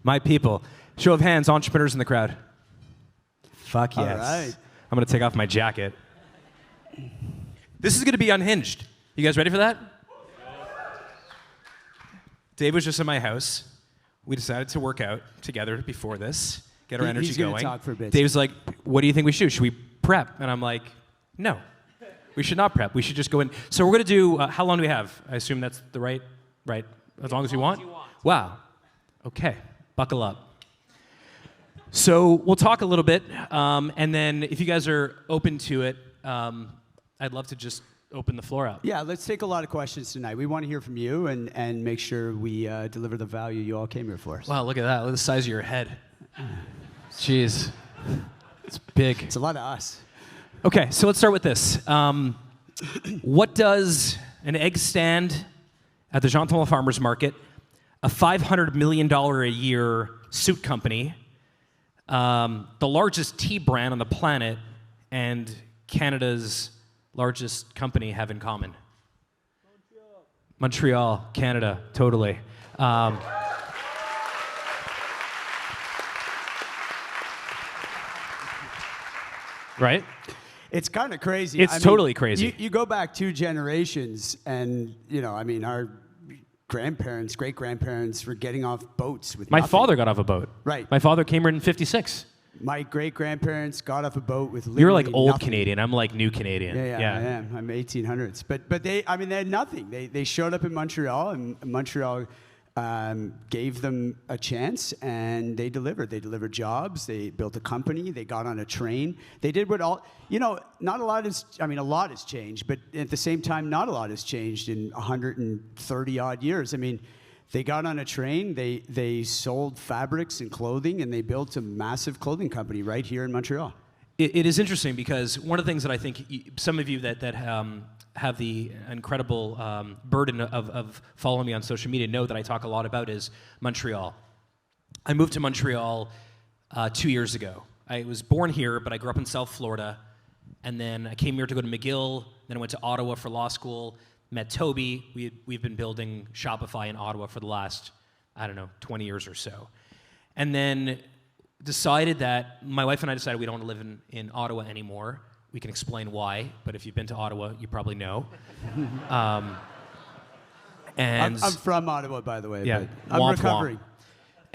My people. Show of hands, entrepreneurs in the crowd. Fuck yes. All right. I'm going to take off my jacket. This is going to be unhinged. You guys ready for that? Dave was just in my house. We decided to work out together before this, get our energy going. He's going to talk for a bit. Dave's like, what do you think we should do? Should we prep? And I'm like, no. We should not prep. We should just go in. So we're going to do, how long do we have? I assume that's the right, as long as you want? Wow. Okay. Buckle up. So we'll talk a little bit, and then if you guys are open to it, I'd love to just open the floor up. Yeah, let's take a lot of questions tonight. We want to hear from you and make sure we deliver the value you all came here for. Wow, look at that. Look at the size of your head. Jeez. It's big. It's a lot of us. Okay, so let's start with this. What does an egg stand at the Montreal Farmers Market, a $500 million a year suit company, the largest tea brand on the planet, and Canada's largest company have in common? Montreal, Canada, totally. Right? It's kind of crazy. It's totally crazy. You go back 2 generations, and our grandparents, great-grandparents were getting off boats with My nothing. father got off a boat. Right. My father came here in '56. My great-grandparents got off a boat with literally You're like old nothing. Canadian. I'm like new Canadian. Yeah, I am. I'm 1800s. But they had nothing. They showed up in Montreal, and Montreal gave them a chance, and they delivered. They delivered jobs. They built a company. They got on a train. They did what not a lot has, a lot has changed, but at the same time, not a lot has changed in 130 odd years. They got on a train, they sold fabrics and clothing, and they built a massive clothing company right here in Montreal. It is interesting because one of the things that I think some of you that have the incredible burden of following me on social media know that I talk a lot about is Montreal. I moved to Montreal 2 years ago. I was born here, but I grew up in South Florida, and then I came here to go to McGill, then I went to Ottawa for law school, met Toby. We've been building Shopify in Ottawa for the last, 20 years or so. And then decided that, my wife and I decided we don't want to live in Ottawa anymore. We can explain why, but if you've been to Ottawa, you probably know. And I'm from Ottawa, by the way, yeah, but I'm recovering.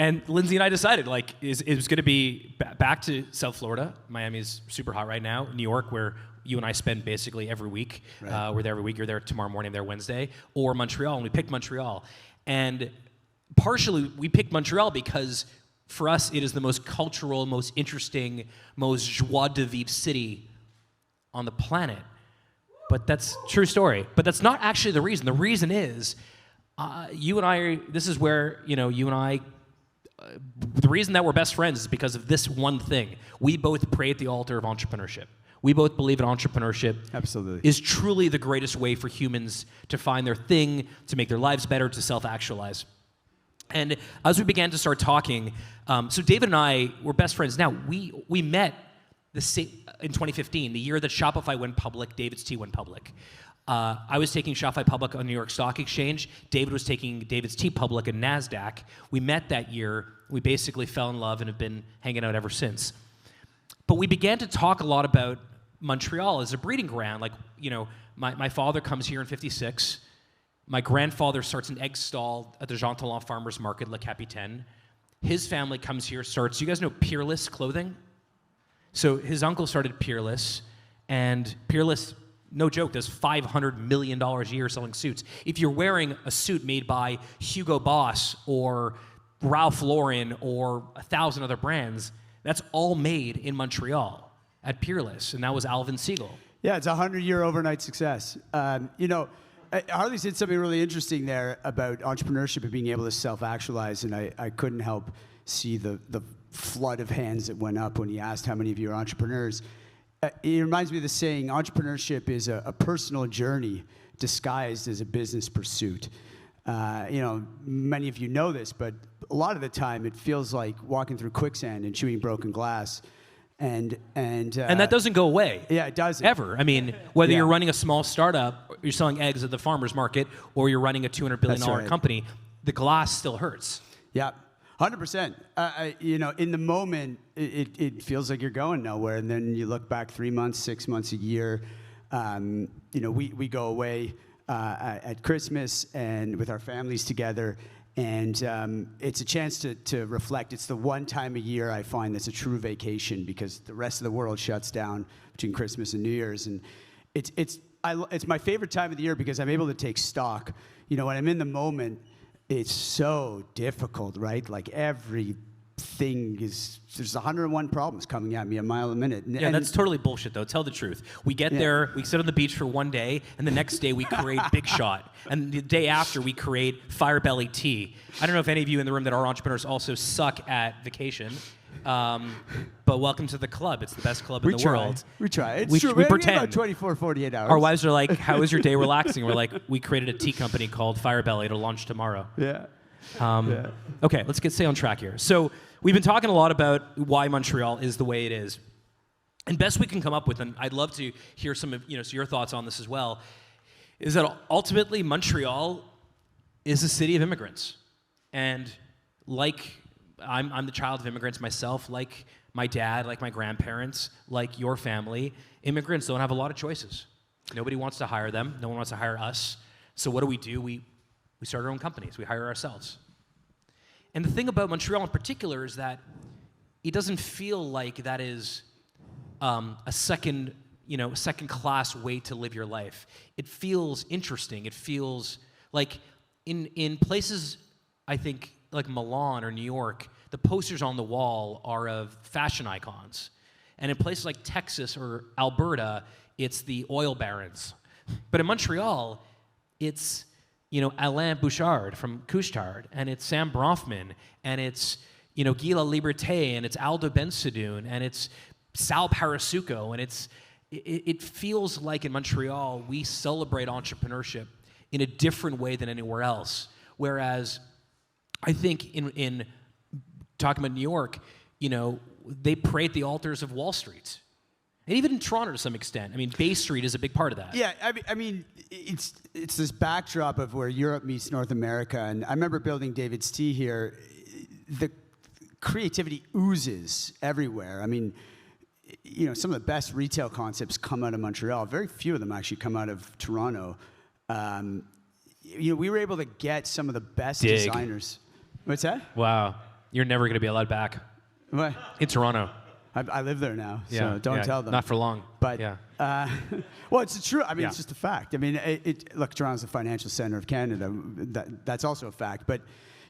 And Lindsay and I decided, it was going to be back to South Florida. Miami's super hot right now. New York, where you and I spend basically every week. Right. We're there every week. You're there tomorrow morning, I'm there Wednesday. Or Montreal, and we picked Montreal. And partially, we picked Montreal because for us, it is the most cultural, most interesting, most joie de vivre city on the planet. But that's true story. But that's not actually the reason. The reason is, you and I, this is where, you and I, the reason that we're best friends is because of this one thing. We both pray at the altar of entrepreneurship. We both believe in entrepreneurship. Absolutely. Is truly the greatest way for humans to find their thing, to make their lives better, to self-actualize. And as we began to start talking, so David and I were best friends. Now, we met in 2015, the year that Shopify went public, DAVIDsTEA went public. I was taking Shopify public on New York Stock Exchange. David was taking DAVIDsTEA public in NASDAQ. We met that year. We basically fell in love and have been hanging out ever since. But we began to talk a lot about Montreal as a breeding ground. My father comes here in '56. My grandfather starts an egg stall at the Montreal Farmers Market, Le Capitaine. His family comes here, you guys know Peerless clothing? So his uncle started Peerless, and Peerless, no joke, does $500 million a year selling suits. If you're wearing a suit made by Hugo Boss or Ralph Lauren or 1,000 other brands, that's all made in Montreal at Peerless, and that was Alvin Segal. Yeah, it's a 100-year overnight success. Harley said something really interesting there about entrepreneurship and being able to self-actualize, and I couldn't help see the flood of hands that went up when he asked how many of you are entrepreneurs. It reminds me of the saying, entrepreneurship is a personal journey disguised as a business pursuit. Many of you know this, but a lot of the time it feels like walking through quicksand and chewing broken glass. And that doesn't go away. Yeah, it doesn't. Ever. Whether you're running a small startup, you're selling eggs at the farmer's market, or you're running a $200 billion company, the glass still hurts. Yeah. 100%. In the moment, it feels like you're going nowhere, and then you look back 3 months, 6 months, a year. We go away at Christmas and with our families together, and it's a chance to reflect. It's the one time a year I find that's a true vacation, because the rest of the world shuts down between Christmas and New Year's, and it's my favorite time of the year because I'm able to take stock. When I'm in the moment, it's so difficult, right? Like there's 101 problems coming at me a mile a minute. Yeah, that's totally bullshit, though. Tell the truth. We get there, we sit on the beach for one day, and the next day we create Big Shot. And the day after, we create Firebelly Tea. I don't know if any of you in the room that are entrepreneurs also suck at vacation. But welcome to the club. It's the best club in the world. We try. It's we, true. We We pretend. about 24, 48 hours. Our wives are like, how was your day relaxing? We're like, we created a tea company called Firebelly. It'll launch tomorrow. Yeah. Okay, let's stay on track here. So we've been talking a lot about why Montreal is the way it is. And best we can come up with, and I'd love to hear some of your thoughts on this as well, is that ultimately Montreal is a city of immigrants. And like I'm the child of immigrants myself, like my dad, like my grandparents, like your family, immigrants don't have a lot of choices. Nobody wants to hire them. No one wants to hire us. So what do? We start our own companies. We hire ourselves. And the thing about Montreal in particular is that it doesn't feel like that is a second-class way to live your life. It feels interesting. It feels like in places, I think, like Milan or New York, the posters on the wall are of fashion icons. And in places like Texas or Alberta, it's the oil barons. But in Montreal, it's Alain Bouchard from Couche-Tard, and it's Sam Bronfman, and it's Guy Laliberté, and it's Aldo Bensadoun, and it's Sal Parasuco, and it feels like in Montreal we celebrate entrepreneurship in a different way than anywhere else. Whereas I think in talking about New York, they pray at the altars of Wall Street. And even in Toronto to some extent. I mean, Bay Street is a big part of that. Yeah, I mean, it's this backdrop of where Europe meets North America. And I remember building DAVIDsTEA here. The creativity oozes everywhere. I mean, some of the best retail concepts come out of Montreal. Very few of them actually come out of Toronto. We were able to get some of the best designers. What's that? Wow. You're never going to be allowed back. What? In Toronto. I live there now, so don't tell them. Not for long. But well, it's true. I mean, it's just a fact. I mean, look, Toronto's the financial center of Canada. That's also a fact. But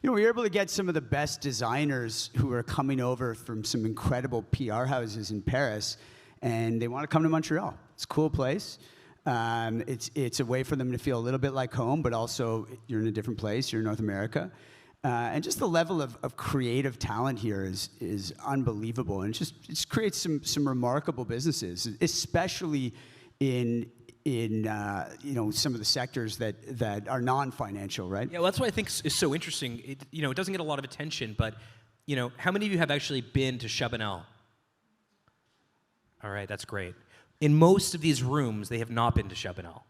we were able to get some of the best designers who are coming over from some incredible PR houses in Paris, and they want to come to Montreal. It's a cool place. It's a way for them to feel a little bit like home, but also you're in a different place. You're in North America. And just the level of creative talent here is unbelievable, and it just creates some remarkable businesses, especially in some of the sectors that are non-financial, right? Yeah, well, that's what I think is so interesting. It doesn't get a lot of attention, but how many of you have actually been to Chabanel? All right, that's great. In most of these rooms, they have not been to Chabanel,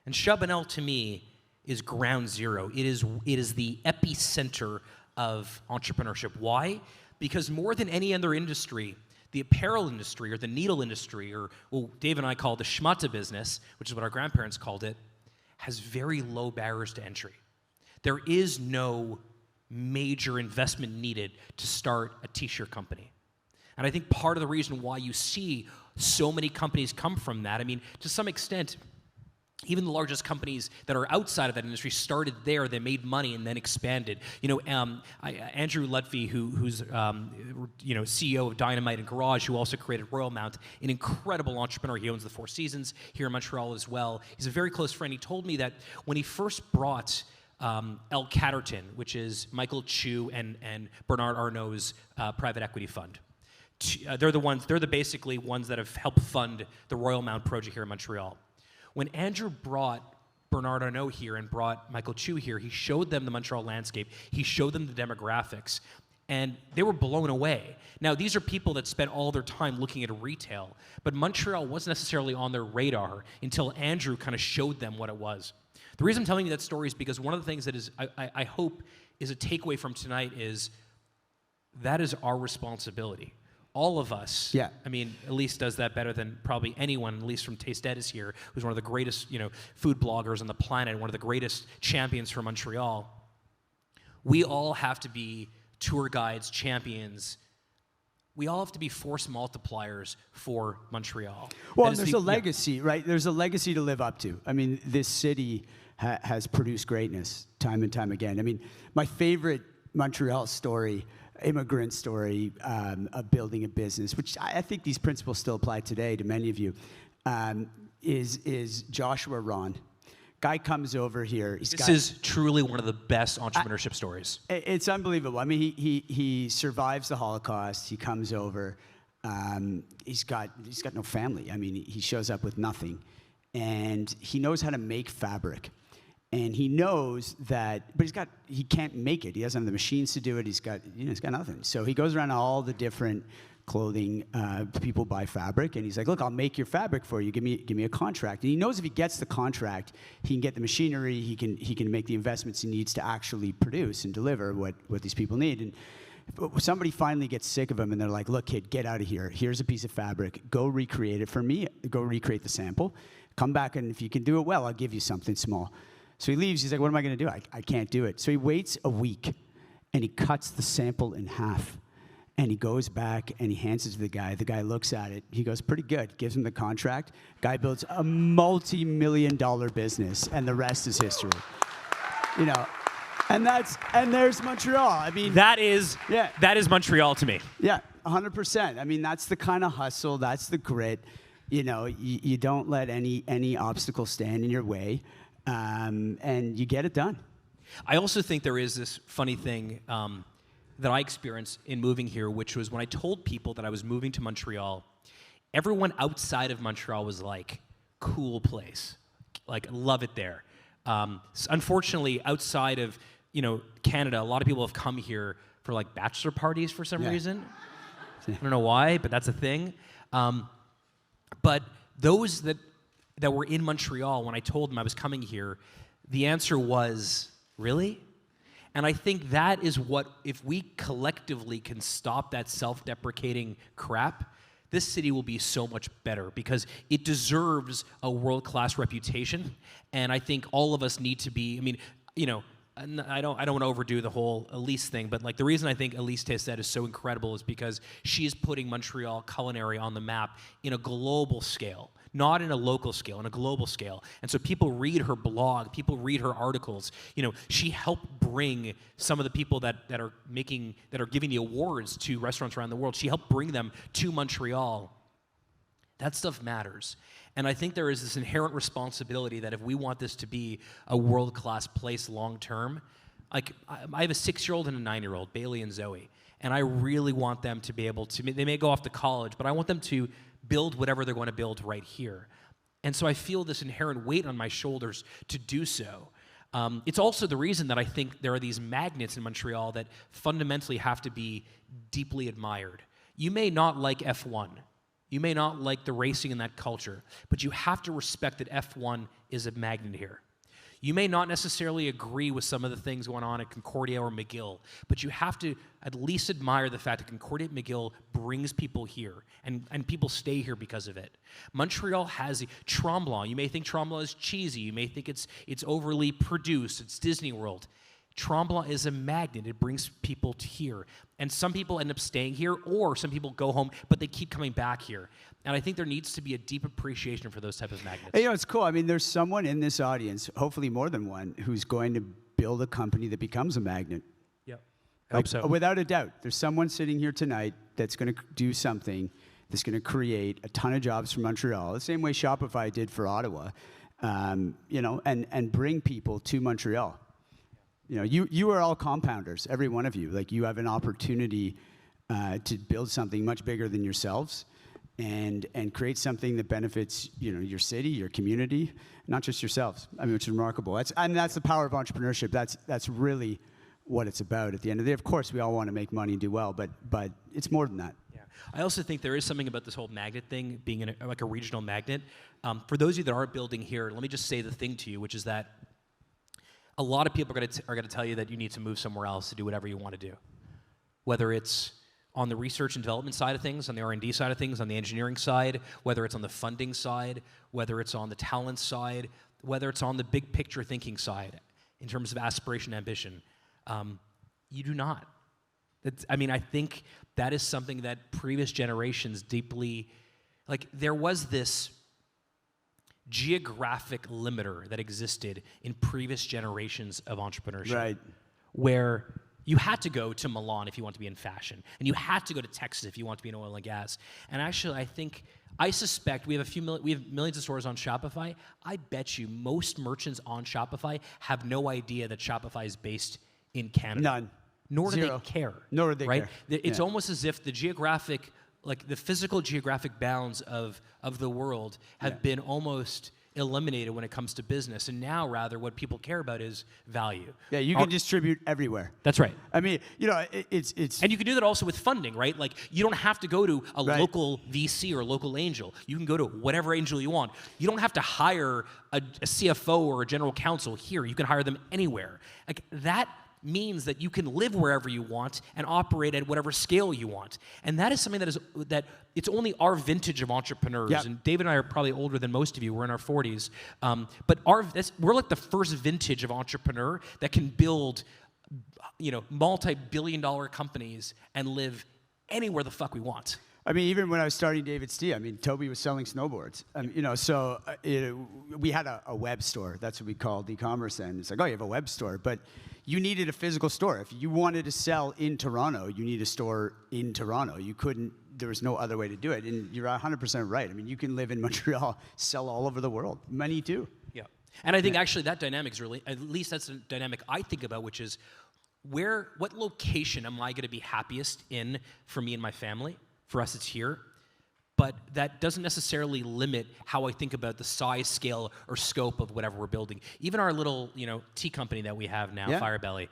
and Chabanel to me is ground zero. It is the epicenter of entrepreneurship. Why? Because more than any other industry, the apparel industry or the needle industry, or what Dave and I call the schmata business, which is what our grandparents called it, has very low barriers to entry. There is no major investment needed to start a t-shirt company. And I think part of the reason why you see so many companies come from that, I mean, to some extent, even the largest companies that are outside of that industry started there. They made money and then expanded. Andrew Lutfi, who's CEO of Dynamite and Garage, who also created Royal Mount, an incredible entrepreneur. He owns the Four Seasons here in Montreal as well. He's a very close friend. He told me that when he first brought El Catterton, which is Michael Chu and Bernard Arnault's private equity fund. They're the basically ones that have helped fund the Royal Mount project here in Montreal. When Andrew brought Bernard Arnault here and brought Michael Chu here, he showed them the Montreal landscape. He showed them the demographics, and they were blown away. Now, these are people that spent all their time looking at retail, but Montreal wasn't necessarily on their radar until Andrew kind of showed them what it was. The reason I'm telling you that story is because one of the things that is, I hope, is a takeaway from tonight is that is our responsibility. All of us. Yeah. I mean, Elise does that better than probably anyone. Elise from Taste Ed is here, who's one of the greatest, food bloggers on the planet, one of the greatest champions from Montreal. We all have to be tour guides, champions. We all have to be force multipliers for Montreal. Well, there's a legacy, right? There's a legacy to live up to. I mean, this city has produced greatness time and time again. I mean, my favorite Montreal story, immigrant story of building a business, which I think these principles still apply today to many of you, is Joshua Ron. Guy comes over here. This is truly one of the best entrepreneurship stories. It's unbelievable. I mean, he survives the Holocaust. He comes over. He's got no family. I mean, he shows up with nothing, and he knows how to make fabric. And he knows that, but he can't make it. He doesn't have the machines to do it. He's got nothing. So he goes around to all the different clothing people buy fabric, and he's like, "Look, I'll make your fabric for you. Give me a contract." And he knows if he gets the contract, he can get the machinery. He can make the investments he needs to actually produce and deliver what these people need. And somebody finally gets sick of him, and they're like, "Look, kid, get out of here. Here's a piece of fabric. Go recreate it for me. Go recreate the sample. Come back, and if you can do it well, I'll give you something small." So he leaves. He's like, "What am I going to do? I can't do it." So he waits a week, and he cuts the sample in half. And he goes back, and he hands it to the guy. The guy looks at it. He goes, "Pretty good." Gives him the contract. Guy builds a multi-million-dollar business, and the rest is history. And there's Montreal. I mean, that is Montreal to me. Yeah, 100%. I mean, that's the kind of hustle. That's the grit. You don't let any obstacle stand in your way. And you get it done. I also think there is this funny thing that I experienced in moving here, which was when I told people that I was moving to Montreal, everyone outside of Montreal was like, "Cool place. Like, love it there." Unfortunately, outside of Canada, a lot of people have come here for like bachelor parties for some reason. I don't know why, but that's a thing. But those that were in Montreal, when I told them I was coming here, the answer was, "Really?" And I think that is what, if we collectively can stop that self-deprecating crap, this city will be so much better because it deserves a world-class reputation. And I think all of us need to be, I don't want to overdo the whole Elise thing, but like the reason I think Elise Taste Ed is so incredible is because she is putting Montreal culinary on the map in a global scale, not in a local scale, in a global scale. And so people read her blog, people read her articles. She helped bring some of the people that are giving the awards to restaurants around the world. She helped bring them to Montreal. That stuff matters. And I think there is this inherent responsibility that if we want this to be a world-class place long-term, like I have a 6-year-old and a 9-year-old, Bailey and Zoe, and I really want them to be able to, they may go off to college, but I want them to build whatever they're going to build right here. And so I feel this inherent weight on my shoulders to do so. It's also the reason that I think there are these magnets in Montreal that fundamentally have to be deeply admired. You may not like F1. You may not like the racing in that culture, but you have to respect that F1 is a magnet here. You may not necessarily agree with some of the things going on at Concordia or McGill, but you have to at least admire the fact that Concordia McGill brings people here, and people stay here because of it. Montreal has Tremblant. You may think Tremblant is cheesy. You may think it's overly produced. It's Disney World. Tremblant is a magnet. It brings people to here. And some people end up staying here, or some people go home, but they keep coming back here. And I think there needs to be a deep appreciation for those type of magnets. Hey, it's cool. I mean, there's someone in this audience, hopefully more than one, who's going to build a company that becomes a magnet. Yep. I hope so. Without a doubt. There's someone sitting here tonight that's going to do something that's going to create a ton of jobs for Montreal, the same way Shopify did for Ottawa, and bring people to Montreal. You are all compounders, every one of you. Like, you have an opportunity to build something much bigger than yourselves and create something that benefits, your city, your community, not just yourselves. I mean, which is remarkable. That's the power of entrepreneurship. That's really what it's about at the end of the day. Of course, we all want to make money and do well, but it's more than that. Yeah. I also think there is something about this whole magnet thing being like a regional magnet. For those of you that aren't building here, let me just say the thing to you, which is that a lot of people are going to tell you that you need to move somewhere else to do whatever you want to do. whether it's on the research and development side of things, on the R&D side of things, on the engineering side, whether it's on the funding side, whether it's on the talent side, whether it's on the big picture thinking side, in terms of aspiration and ambition, you do not. I think that is something that previous generations deeply, there was this geographic limiter that existed in previous generations of entrepreneurship. Right. Where you had to go to Milan if you want to be in fashion, and you had to go to Texas if you want to be in oil and gas. And actually, I suspect we have millions of stores on Shopify. I bet you most merchants on Shopify have no idea that Shopify is based in Canada. None. Nor do Zero. they care. Nor do they right? care. It's almost as if the geographic, the physical geographic bounds of the world have been almost eliminated when it comes to business. And now, rather, what people care about is value. Yeah, you can distribute everywhere. That's right. I mean, it's... And you can do that also with funding, right? You don't have to go to a local VC or local angel. You can go to whatever angel you want. You don't have to hire a CFO or a general counsel here. You can hire them anywhere. That means that you can live wherever you want and operate at whatever scale you want. And that is something that it's only our vintage of entrepreneurs. Yep. And David and I are probably older than most of you. We're in our 40s. But we're like the first vintage of entrepreneur that can build, multi-billion-dollar companies and live anywhere the fuck we want. I mean, even when I was starting DAVIDsTEA, Toby was selling snowboards. We had a web store. That's what we called e-commerce. And it's like, oh, you have a web store. But you needed a physical store. If you wanted to sell in Toronto, you need a store in Toronto. You couldn't, there was no other way to do it. And you're 100% right. You can live in Montreal, sell all over the world. Money too. Yeah. And I think actually that dynamic is really, at least that's the dynamic I think about, which is what location am I going to be happiest in for me and my family? For us, it's here. But that doesn't necessarily limit how I think about the size, scale, or scope of whatever we're building. Even our little, tea company that we have now, Firebelly,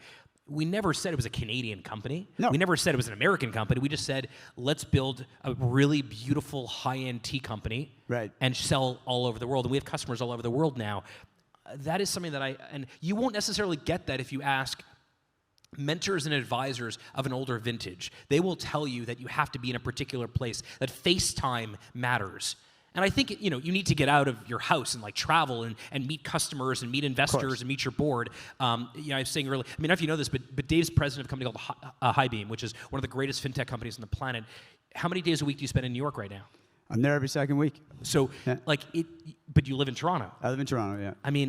we never said it was a Canadian company. No. We never said it was an American company. We just said, let's build a really beautiful high-end tea company and sell all over the world. And we have customers all over the world now. That is something that and you won't necessarily get that if you ask mentors and advisors of an older vintage. They will tell you that you have to be in a particular place, that FaceTime matters. And I think you need to get out of your house and travel and meet customers and meet investors and meet your board. I was saying earlier, I don't know if you know this, but Dave's president of a company called Highbeam, which is one of the greatest fintech companies on the planet. How many days a week do you spend in New York right now? I'm there every second week. So, but you live in Toronto. I live in Toronto, yeah.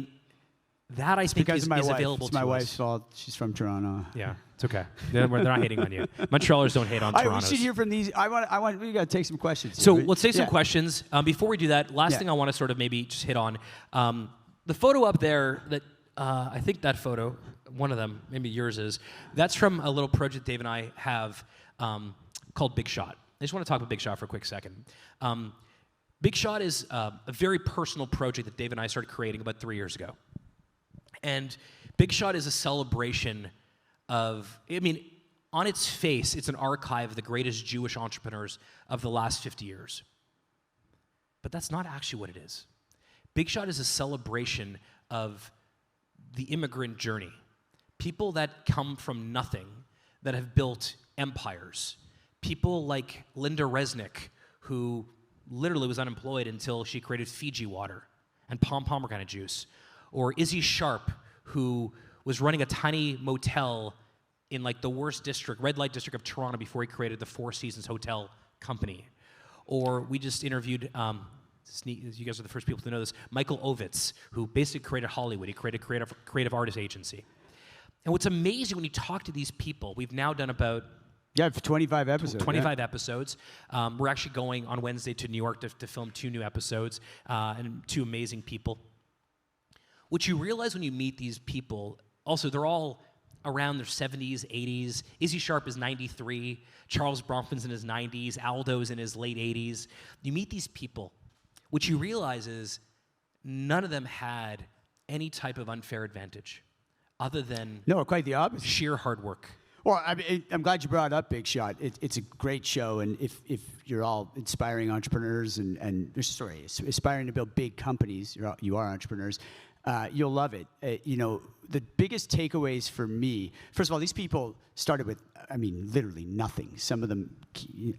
That I think is available to us. It's my wife's fault. She's from Toronto. Yeah, it's okay. They're not hating on you. Montrealers don't hate on Toronto. We should hear from these. We got to take some questions. So let's take some questions. Before we do that, last thing I want to sort of maybe just hit on. The photo up there, that I think that photo, one of them, maybe yours is, that's from a little project Dave and I have called Big Shot. I just want to talk about Big Shot for a quick second. Big Shot is a very personal project that Dave and I started creating about 3 years ago. And Big Shot is a celebration of, on its face, it's an archive of the greatest Jewish entrepreneurs of the last 50 years. But that's not actually what it is. Big Shot is a celebration of the immigrant journey. People that come from nothing, that have built empires. People like Linda Resnick, who literally was unemployed until she created Fiji water and pomegranate juice. Or Izzy Sharp, who was running a tiny motel in the worst district, red light district of Toronto before he created the Four Seasons Hotel Company. Or we just interviewed, you guys are the first people to know this, Michael Ovitz, who basically created Hollywood. He created creative artist agency. And what's amazing when you talk to these people, we've now done about 25 episodes. 25 episodes. We're actually going on Wednesday to New York to film 2 new episodes and 2 amazing people. What you realize when you meet these people, also they're all around their 70s, 80s. Izzy Sharp is 93. Charles Bronfman's in his 90s. Aldo's in his late 80s. You meet these people. What you realize is none of them had any type of unfair advantage other than quite the opposite. Sheer hard work. Well, I'm glad you brought up Big Shot. It's a great show, and if you're all inspiring entrepreneurs and aspiring to build big companies, you are entrepreneurs. You'll love it. The biggest takeaways for me, first of all, these people started with, literally nothing. Some of them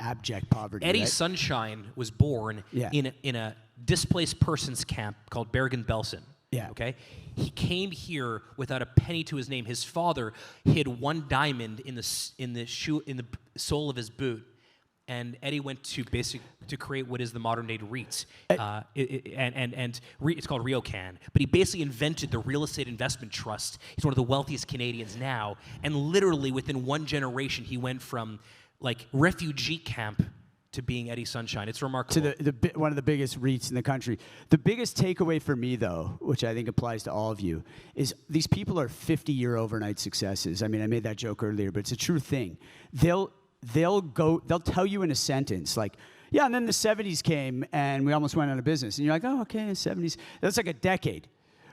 abject poverty. Eddie right? Sunshine was born in a displaced persons camp called Bergen-Belsen. Yeah. Okay. He came here without a penny to his name. His father hid one diamond in the sole of his boot, and Eddie went to create what is the modern day REIT, it's called RioCan. But he basically invented the real estate investment trust. He's one of the wealthiest Canadians now, and literally within one generation, he went from like refugee camp to being Eddie Sunshine. It's remarkable. To one of the biggest REITs in the country. The biggest takeaway for me, though, which I think applies to all of you, is these people are 50-year overnight successes. I made that joke earlier, but it's a true thing. They'll tell you in a sentence, like, yeah, and then the 70s came, and we almost went out of business. And you're like, oh, okay, the 70s. That's like a decade,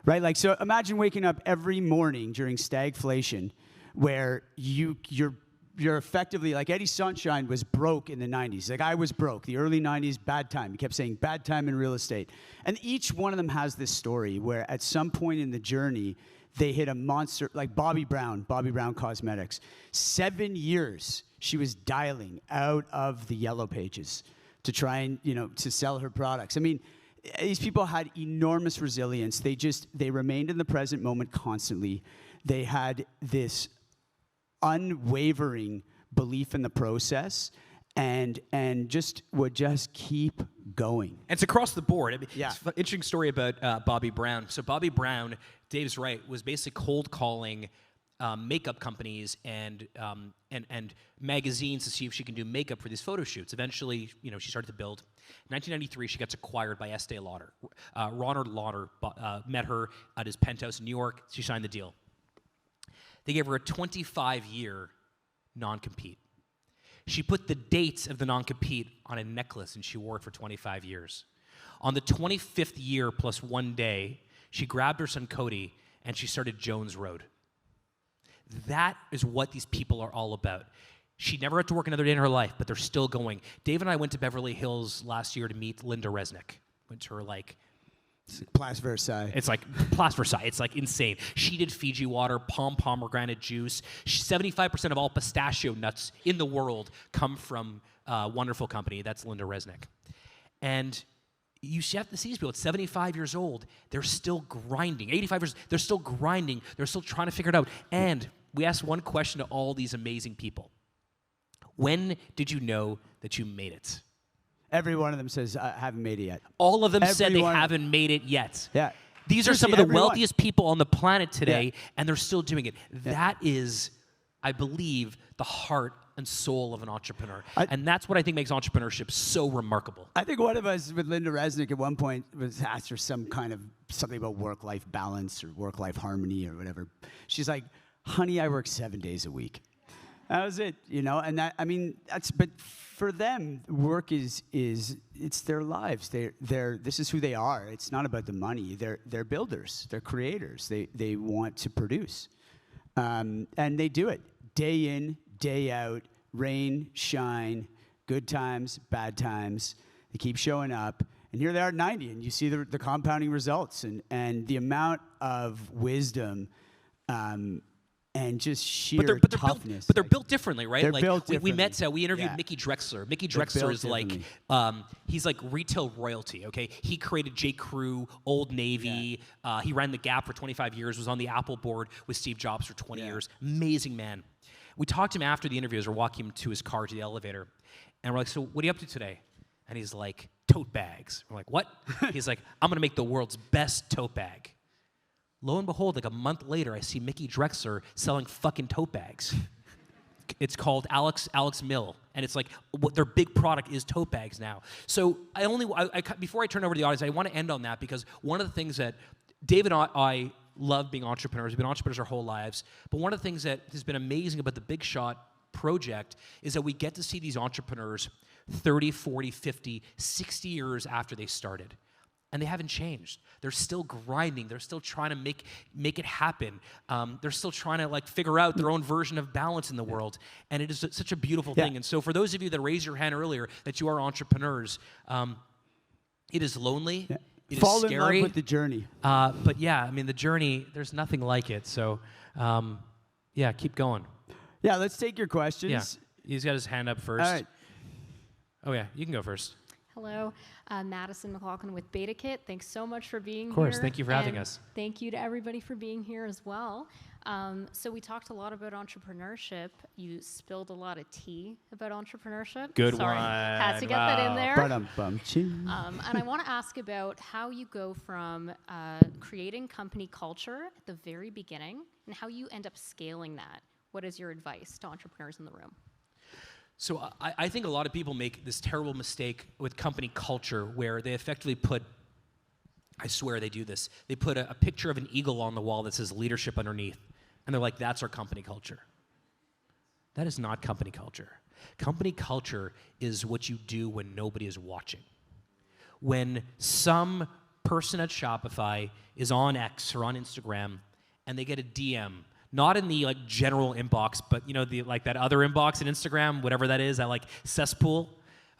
right? Like, so imagine waking up every morning during stagflation where you're effectively, like Eddie Sunshine was broke in the 90s. Like I was broke. The early 90s, bad time. He kept saying bad time in real estate. And each one of them has this story where at some point in the journey, they hit a monster, like Bobby Brown Cosmetics. 7 years she was dialing out of the yellow pages to try and, to sell her products. These people had enormous resilience. They remained in the present moment constantly. They had this unwavering belief in the process and would just keep going. And it's across the board. Yeah. It's an interesting story about Bobby Brown. So Bobby Brown, Dave's right, was basically cold calling makeup companies and magazines to see if she can do makeup for these photo shoots. Eventually, she started to build. In 1993, she gets acquired by Estee Lauder. Ronald Lauder met her at his penthouse in New York. She signed the deal. They gave her a 25-year non-compete. She put the dates of the non-compete on a necklace, and she wore it for 25 years. On the 25th year plus 1 day, she grabbed her son Cody, and she started Jones Road. That is what these people are all about. She never had to work another day in her life, but they're still going. Dave and I went to Beverly Hills last year to meet Linda Resnick. Went to her, Place Versailles. It's like Place Versailles. It's like insane. She did Fiji water, pomegranate juice. 75% of all pistachio nuts in the world come from a wonderful company. That's Linda Resnick. And you have to see these people. At 75 years old, they're still grinding. 85 years, they're still grinding. They're still trying to figure it out. And we asked one question to all these amazing people. When did you know that you made it? Every one of them says, I haven't made it yet. All of them said they haven't made it yet. Yeah. These are some of the wealthiest people on the planet today, and they're still doing it. That is, I believe, the heart and soul of an entrepreneur. And that's what I think makes entrepreneurship so remarkable. I think one of us with Linda Resnick at one point was asked her something about work-life balance or work-life harmony or whatever. She's like, honey, I work 7 days a week. That was it, and but for them, work is it's their lives. This is who they are. It's not about the money. They're builders. They're creators. They want to produce, and they do it day in, day out, rain, shine, good times, bad times. They keep showing up, and here they are at 90, and you see the compounding results and the amount of wisdom. And just sheer toughness. They're built differently, right? They're built differently. We interviewed Mickey Drexler. Mickey Drexler is he's like retail royalty, okay? He created J. Crew, Old Navy. Yeah. He ran the Gap for 25 years, was on the Apple board with Steve Jobs for 20 years. Amazing man. We talked to him after the interviews. We're walking him to his car, to the elevator. And we're like, so what are you up to today? And he's like, tote bags. We're like, what? He's like, I'm going to make the world's best tote bag. Lo and behold, like a month later, I see Mickey Drexler selling fucking tote bags. It's called Alex Mill, and it's like what their big product is tote bags now. So before I turn over to the audience, I want to end on that because one of the things that David and I love being entrepreneurs. We've been entrepreneurs our whole lives, but one of the things that has been amazing about the Big Shot project is that we get to see these entrepreneurs 30, 40, 50, 60 years after they started. And they haven't changed. They're still grinding. They're still trying to make it happen. They're still trying to figure out their own version of balance in the world. And it is such a beautiful thing. And so for those of you that raised your hand earlier that you are entrepreneurs, it is lonely. It Fall is in scary. love with the journey. But yeah, I mean, the journey, there's nothing like it. So, yeah, keep going. Yeah, let's take your questions. Yeah, he's got his hand up first. All right. Oh, yeah, you can go first. Hello, Madison McLaughlin with BetaKit. Thanks so much for being here. Of course, thank you for having and us. Thank you to everybody for being here as well. So we talked a lot about entrepreneurship. You spilled a lot of tea about entrepreneurship. Good Sorry, one. had to get that in there. Ba-dum-bum-ching. And I want to ask about how you go from creating company culture at the very beginning and how you end up scaling that. What is your advice to entrepreneurs in the room? So I think a lot of people make this terrible mistake with company culture where they effectively put, I swear they do this, they put a picture of an eagle on the wall that says leadership underneath, and they're like, that's our company culture. That is not company culture. Company culture is what you do when nobody is watching. When some person at Shopify is on X or on Instagram and they get a DM, not in the like general inbox, but you know, the like that other inbox in Instagram, whatever that is, that like cesspool.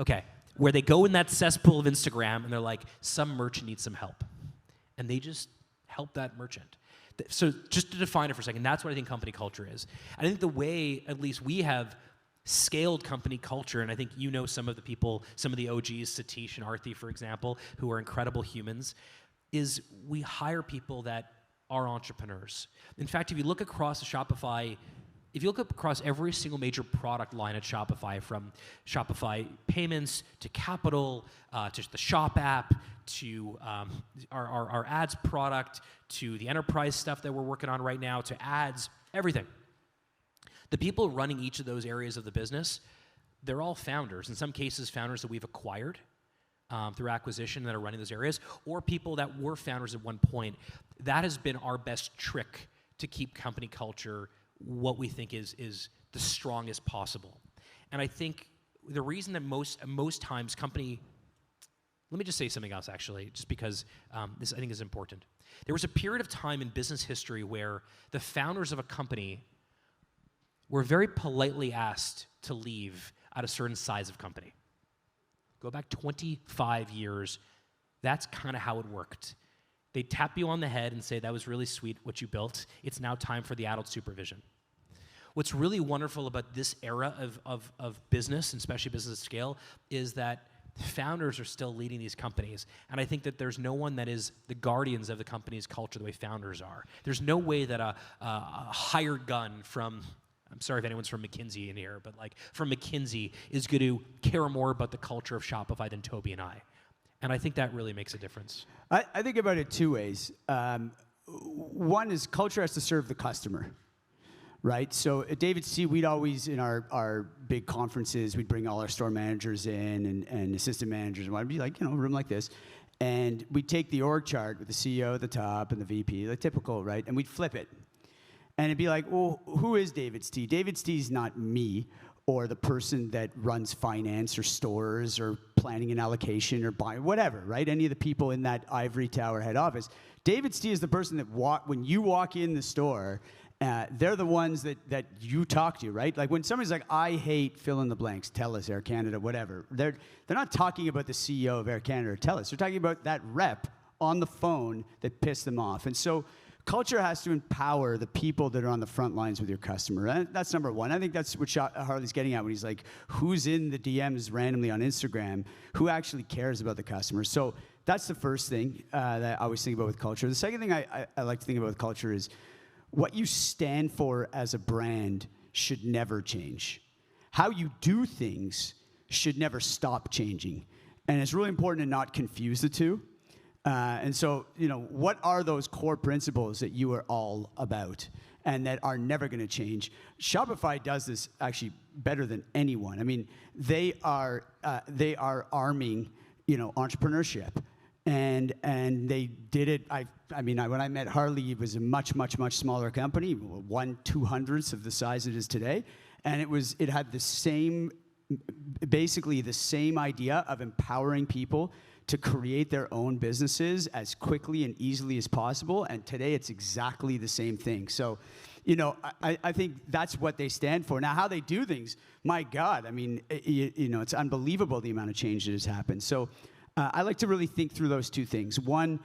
Okay, where they go in that cesspool of Instagram and they're like, some merchant needs some help. And they just help that merchant. So just to define it for a second, that's what I think company culture is. I think the way, at least we have scaled company culture, and I think you know some of the people, some of the OGs, Satish and Arthi, for example, who are incredible humans, is we hire people that are entrepreneurs. In fact, if you look across the Shopify, if you look across every single major product line at Shopify, from Shopify Payments to Capital, to the Shop app, to our ads product, to the enterprise stuff that we're working on right now, to ads, everything. The people running each of those areas of the business, they're all founders. In some cases, founders that we've acquired through acquisition that are running those areas, or people that were founders at one point. That has been our best trick to keep company culture what we think is the strongest possible. And I think the reason that most times company, let me just say something else actually, just because this I think is important. There was a period of time in business history where the founders of a company were very politely asked to leave at a certain size of company. Go back 25 years, that's kind of how it worked. They tap you on the head and say, that was really sweet what you built. It's now time for the adult supervision. What's really wonderful about this era of business, and especially business at scale, is that founders are still leading these companies. And I think that there's no one that is the guardians of the company's culture the way founders are. There's no way that a hired gun from, I'm sorry if anyone's from McKinsey in here, but like from McKinsey is going to care more about the culture of Shopify than Toby and I. And I think that really makes a difference. I think about it two ways. One is culture has to serve the customer, right? So at DAVIDsTEA, we'd always, in our big conferences, we'd bring all our store managers in and assistant managers, and I'd be like, a room like this. And we'd take the org chart with the CEO at the top and the VP, the typical, right? And we'd flip it. And it'd be like, well, who is DAVIDsTEA? DAVIDsTEA is not me or the person that runs finance or stores or planning and allocation or buying, whatever, right? Any of the people in that ivory tower head office. DAVIDsTEA is the person that when you walk in the store, they're the ones that you talk to, right? Like when somebody's like, I hate fill in the blanks, TELUS, Air Canada, whatever. They're not talking about the CEO of Air Canada or TELUS. They're talking about that rep on the phone that pissed them off. And so culture has to empower the people that are on the front lines with your customer. And that's number one. I think that's what Harley's getting at when he's like, who's in the DMs randomly on Instagram? Who actually cares about the customer? So that's the first thing that I always think about with culture. The second thing I like to think about with culture is what you stand for as a brand should never change. How you do things should never stop changing. And it's really important to not confuse the two. And so, what are those core principles that you are all about and that are never going to change? Shopify does this actually better than anyone. I mean, they are arming, entrepreneurship, and they did it. When I met Harley, it was a much smaller company, 1/200th of the size it is today, and it had basically the same idea of empowering people to create their own businesses as quickly and easily as possible. And today it's exactly the same thing. So, I think that's what they stand for. Now, how they do things, my God, I mean, it's unbelievable the amount of change that has happened. So I like to really think through those two things. One,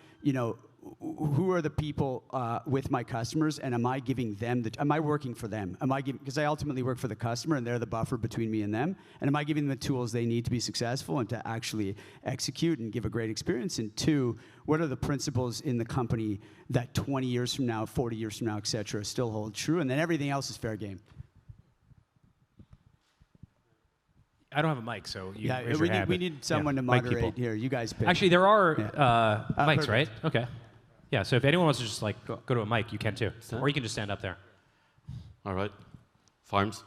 who are the people with my customers, and am I giving them am I working for them? Because I ultimately work for the customer, and they're the buffer between me and them. And am I giving them the tools they need to be successful and to actually execute and give a great experience? And two, what are the principles in the company that 20 years from now, 40 years from now, et cetera, still hold true? And then everything else is fair game. I don't have a mic, so you raise your hand, we need someone to moderate here. You guys pick. Actually, there are mics, right? Okay. Yeah, so if anyone wants to just like go to a mic, you can too. Or you can just stand up there. All right. Farms.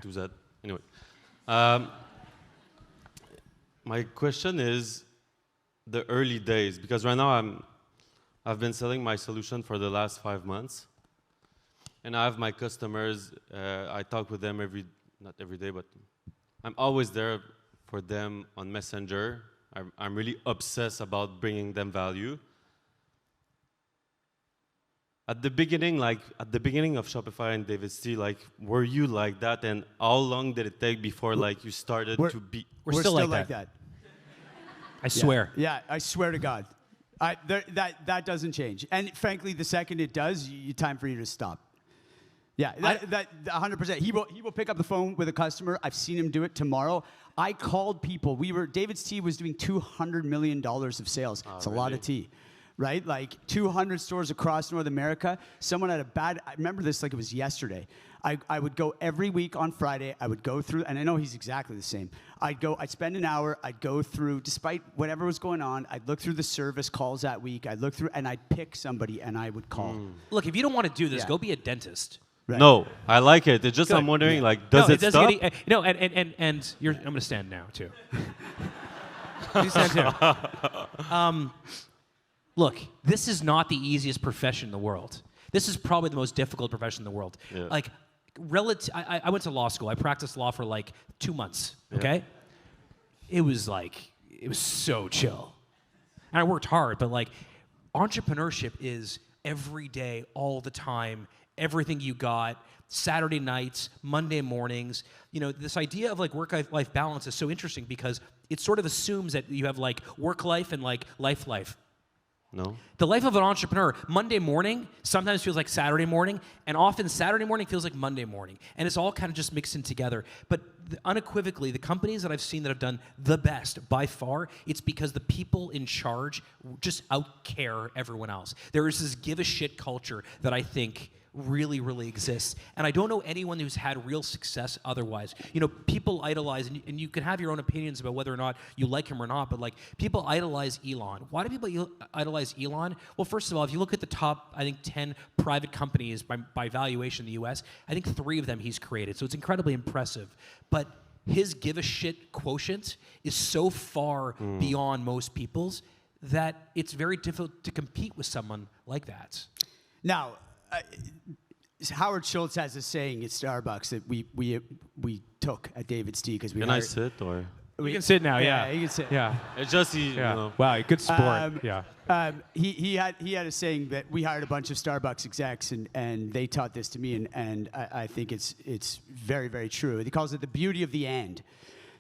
Do that. Anyway. My question is the early days, because right now I've been selling my solution for the last 5 months. And I have my customers, I talk with them not every day, but I'm always there for them on Messenger. I'm really obsessed about bringing them value. At the beginning of Shopify and DAVIDsTEA, were you like that? And how long did it take before you started to be? We're still like that. I swear. Yeah, I swear to God. That doesn't change. And frankly, the second it does, time for you to stop. Yeah, that 100%. He will pick up the phone with a customer. I've seen him do it tomorrow. I called people. DAVIDsTEA was doing $200 million of sales. It's a lot of tea. Right? 200 stores across North America. Someone had I remember this like it was yesterday. I would go every week on Friday. I would go through, and I know he's exactly the same. I'd spend an hour, I'd go through, despite whatever was going on, I'd look through the service calls that week. I'd look through, and I'd pick somebody, and I would call. Look, if you don't want to do this, go be a dentist. Right. No, I like it. It's just I'm wondering, does it stop? And I'm going to stand now, too. You stand too. Look, this is not the easiest profession in the world. This is probably the most difficult profession in the world. Yeah. I went to law school. I practiced law for 2 months, okay? Yeah. It was so chill. And I worked hard, but entrepreneurship is every day, all the time, everything you got, Saturday nights, Monday mornings. This idea of work-life balance is so interesting because it sort of assumes that you have work life and life. No. The life of an entrepreneur, Monday morning sometimes feels like Saturday morning, and often Saturday morning feels like Monday morning. And it's all kind of just mixed in together. But unequivocally, the companies that I've seen that have done the best, by far, it's because the people in charge just outcare everyone else. There is this give a shit culture that I think really, really exists. And I don't know anyone who's had real success otherwise. People idolize, and you can have your own opinions about whether or not you like him or not, but people idolize Elon. Why do people idolize Elon? Well, first of all, if you look at the top, I think 10 private companies by valuation in the US, I think 3 of them he's created. So it's incredibly impressive. But his give a shit quotient is so far beyond most people's that it's very difficult to compete with someone like that. Now, Howard Schultz has a saying at Starbucks that we took at DAVIDsTEA because we. Can I sit or? You can sit now. Yeah, you can sit. Yeah, it's just Wow, good sport. He had a saying that we hired a bunch of Starbucks execs and they taught this to me and I think it's very, very true. He calls it the beauty of the and.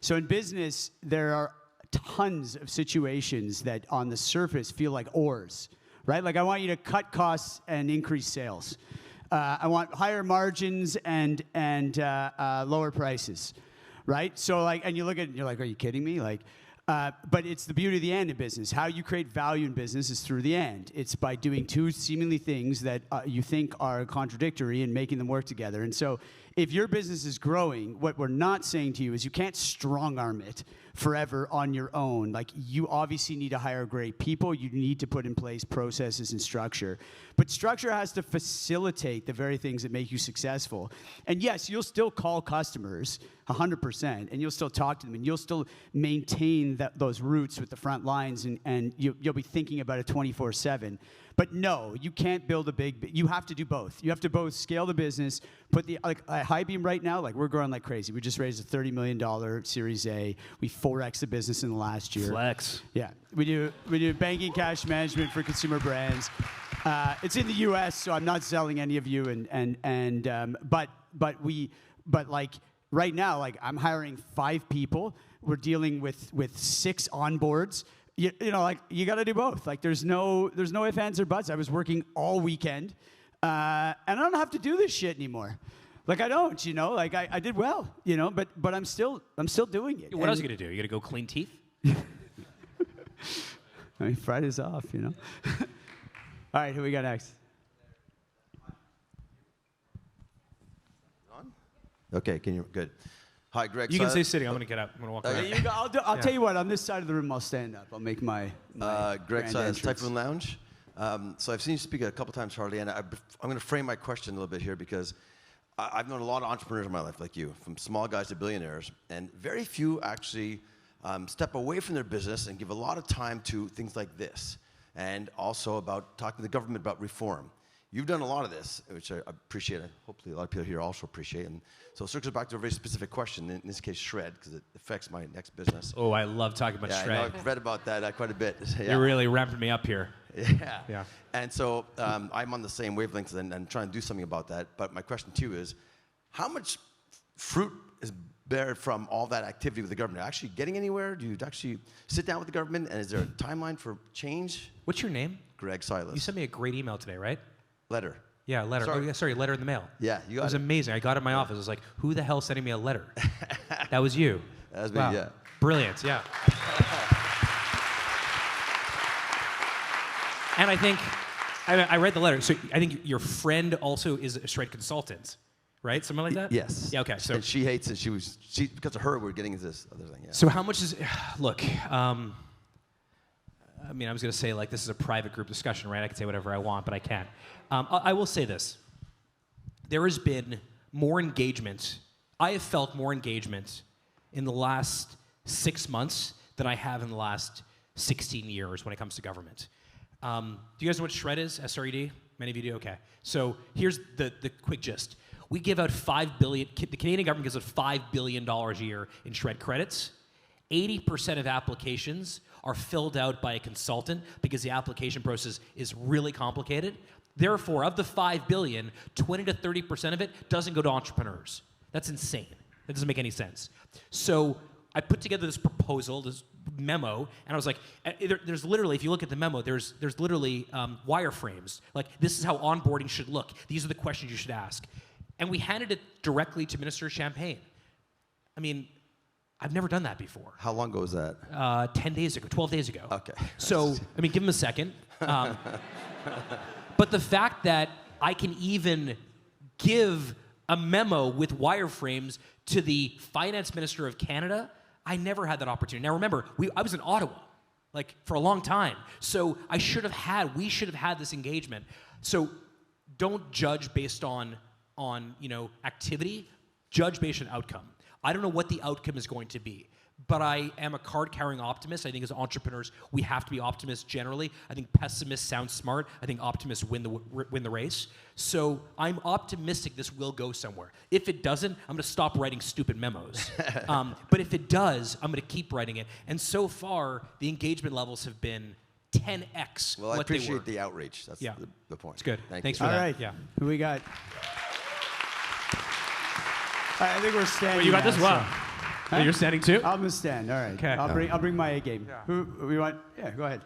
So in business there are tons of situations that on the surface feel like ors. Right? I want you to cut costs and increase sales. I want higher margins and lower prices. Right? So and you look at it and you're like, are you kidding me? But it's the beauty of the and in business. How you create value in business is through the and. It's by doing two seemingly things that you think are contradictory and making them work together. And so if your business is growing, what we're not saying to you is you can't strong-arm it forever on your own. You obviously need to hire great people. You need to put in place processes and structure. But structure has to facilitate the very things that make you successful. And yes, you'll still call customers 100%, and you'll still talk to them, and you'll still maintain those roots with the front lines, and you'll be thinking about it 24/7. But no, you can't build you have to do both. You have to both scale the business, put at Highbeam right now, we're growing like crazy. We just raised a $30 million Series A. We 4x the business in the last year. Flex. Yeah, we do banking, cash management for consumer brands. It's in the U.S., so I'm not selling any of you. But right now, I'm hiring 5 people. We're dealing with 6 onboards. you know, like you got to do both. Like there's no ifs, ands, or buts. I was working all weekend, and I don't have to do this shit anymore. Like I don't, you know. Like I did well, you know. But I'm still doing it. What else are you gonna do? You gonna go clean teeth? I mean, Friday's off, you know. All right, who we got next? Okay, good. Hi, Greg. You can say sitting. I'm gonna get up. I'm gonna walk around. You go, I'll tell you what. On this side of the room, I'll stand up. I'll make my Greg grand Silas, entrance. Typhoon Lounge. So I've seen you speak a couple times, Harley, and I'm going to frame my question a little bit here because I've known a lot of entrepreneurs in my life, like you, from small guys to billionaires, and very few actually step away from their business and give a lot of time to things like this, and also about talking to the government about reform. You've done a lot of this, which I appreciate. Hopefully a lot of people here also appreciate. And so it circles back to a very specific question, in this case, Shred, because it affects my next business. Oh, I love talking about Shred. I know, I've read about that quite a bit. Yeah. You're really ramping me up here. Yeah. And so I'm on the same wavelengths and trying to do something about that. But my question to you is, how much fruit is bared from all that activity with the government? Actually getting anywhere? Do you actually sit down with the government? And is there a timeline for change? What's your name? Greg Silas. You sent me a great email today, right? Letter. Yeah, letter. Sorry. Oh, yeah, sorry, letter in the mail. Yeah, you got it. It was amazing. I got it in my office. I was like, who the hell sending me a letter? That was you. That was me, Wow. yeah. Brilliant, yeah. And I think, I read the letter. So I think your friend also is a Shred consultant, right? Something like that? Yes. Yeah, okay. So, And she hates it. She because of her, we're getting into this other thing. Yeah. so how much is, look, I mean, I was going to say, like, this is a private group discussion, right? I can say whatever I want, but I can't. I will say this. There has been more engagement. I have felt more engagement in the last 6 months than I have in the last 16 years when it comes to government. Do you guys know what SHRED is? SRED? Many of you do? Okay. So here's the quick gist. We give out $5 billion, the Canadian government gives out $5 billion a year in SHRED credits. 80% of applications are filled out by a consultant because the application process is really complicated. Therefore, of the $5 billion, 20 to 30% of it doesn't go to entrepreneurs. That's insane. That doesn't make any sense. So I put together this proposal, this memo, and I was like, there's literally, if you look at the memo, there's literally wireframes. Like, this is how onboarding should look. These are the questions you should ask. And we handed it directly to Minister Champagne. I mean, I've never done that before. How long ago was that? 10 days ago, 12 days ago. Okay. So, I mean, give him a second. But the fact that I can even give a memo with wireframes to the finance minister of Canada, I never had that opportunity. Now remember, I was in Ottawa, like, for a long time. So we should have had this engagement. So don't judge based on activity, judge based on outcome. I don't know what the outcome is going to be, but I am a card-carrying optimist. I think as entrepreneurs, we have to be optimists generally. I think pessimists sound smart. I think optimists win the race. So I'm optimistic this will go somewhere. If it doesn't, I'm going to stop writing stupid memos. But if it does, I'm going to keep writing it. And so far, the engagement levels have been 10x Well, I what they were. appreciate the outreach. That's the point. It's good. Thanks you. for All that. right. Yeah. Who we got? All right, I think we're standing. Oh, you got now, this well. Huh? You're standing too? I'm gonna stand. All right. Okay. I'll bring my A game. Yeah. Who we want? Yeah, go ahead.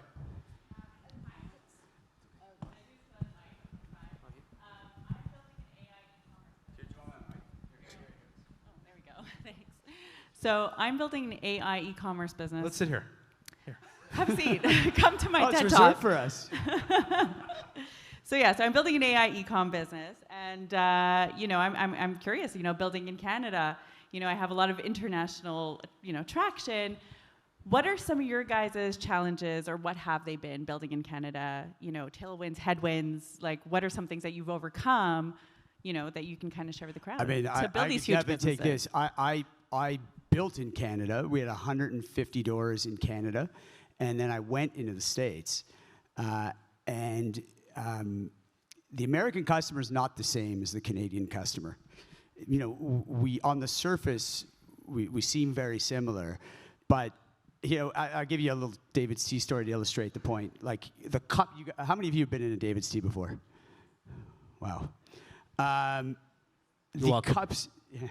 There we go. Thanks. So I'm building an AI e-commerce business. Let's sit here. Have a seat. Come to my Oh, it's TED reserved Talk. for us. So I'm building an AI e-com business, and I'm curious. Building in Canada, I have a lot of international, traction. What are some of your guys' challenges, or what have they been building in Canada? Tailwinds, headwinds. Like, what are some things that you've overcome? That you can kind of share with the crowd. I mean, to build I these could huge definitely take businesses. this. I built in Canada. We had 150 doors in Canada, and then I went into the States, and the American customer is not the same as the Canadian customer. We on the surface we seem very similar, but I'll give you a little DAVIDsTEA story to illustrate the point. Like the cup. How many of you have been in a DAVIDsTEA before? Wow. The welcome. cups. Yeah.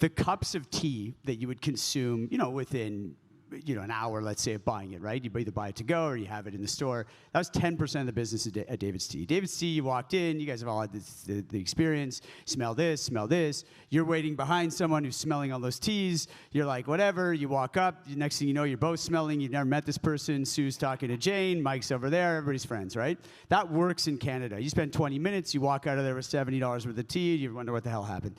The cups of tea that you would consume, within an hour, let's say, of buying it, right? You either buy it to go or you have it in the store. That was 10% of the business at David's Tea. David's Tea, you walked in, you guys have all had the experience, smell this. You're waiting behind someone who's smelling all those teas. You're like, whatever, you walk up, the next thing you know, you're both smelling, you've never met this person, Sue's talking to Jane, Mike's over there, everybody's friends, right? That works in Canada. You spend 20 minutes, you walk out of there with $70 worth of tea, you wonder what the hell happened.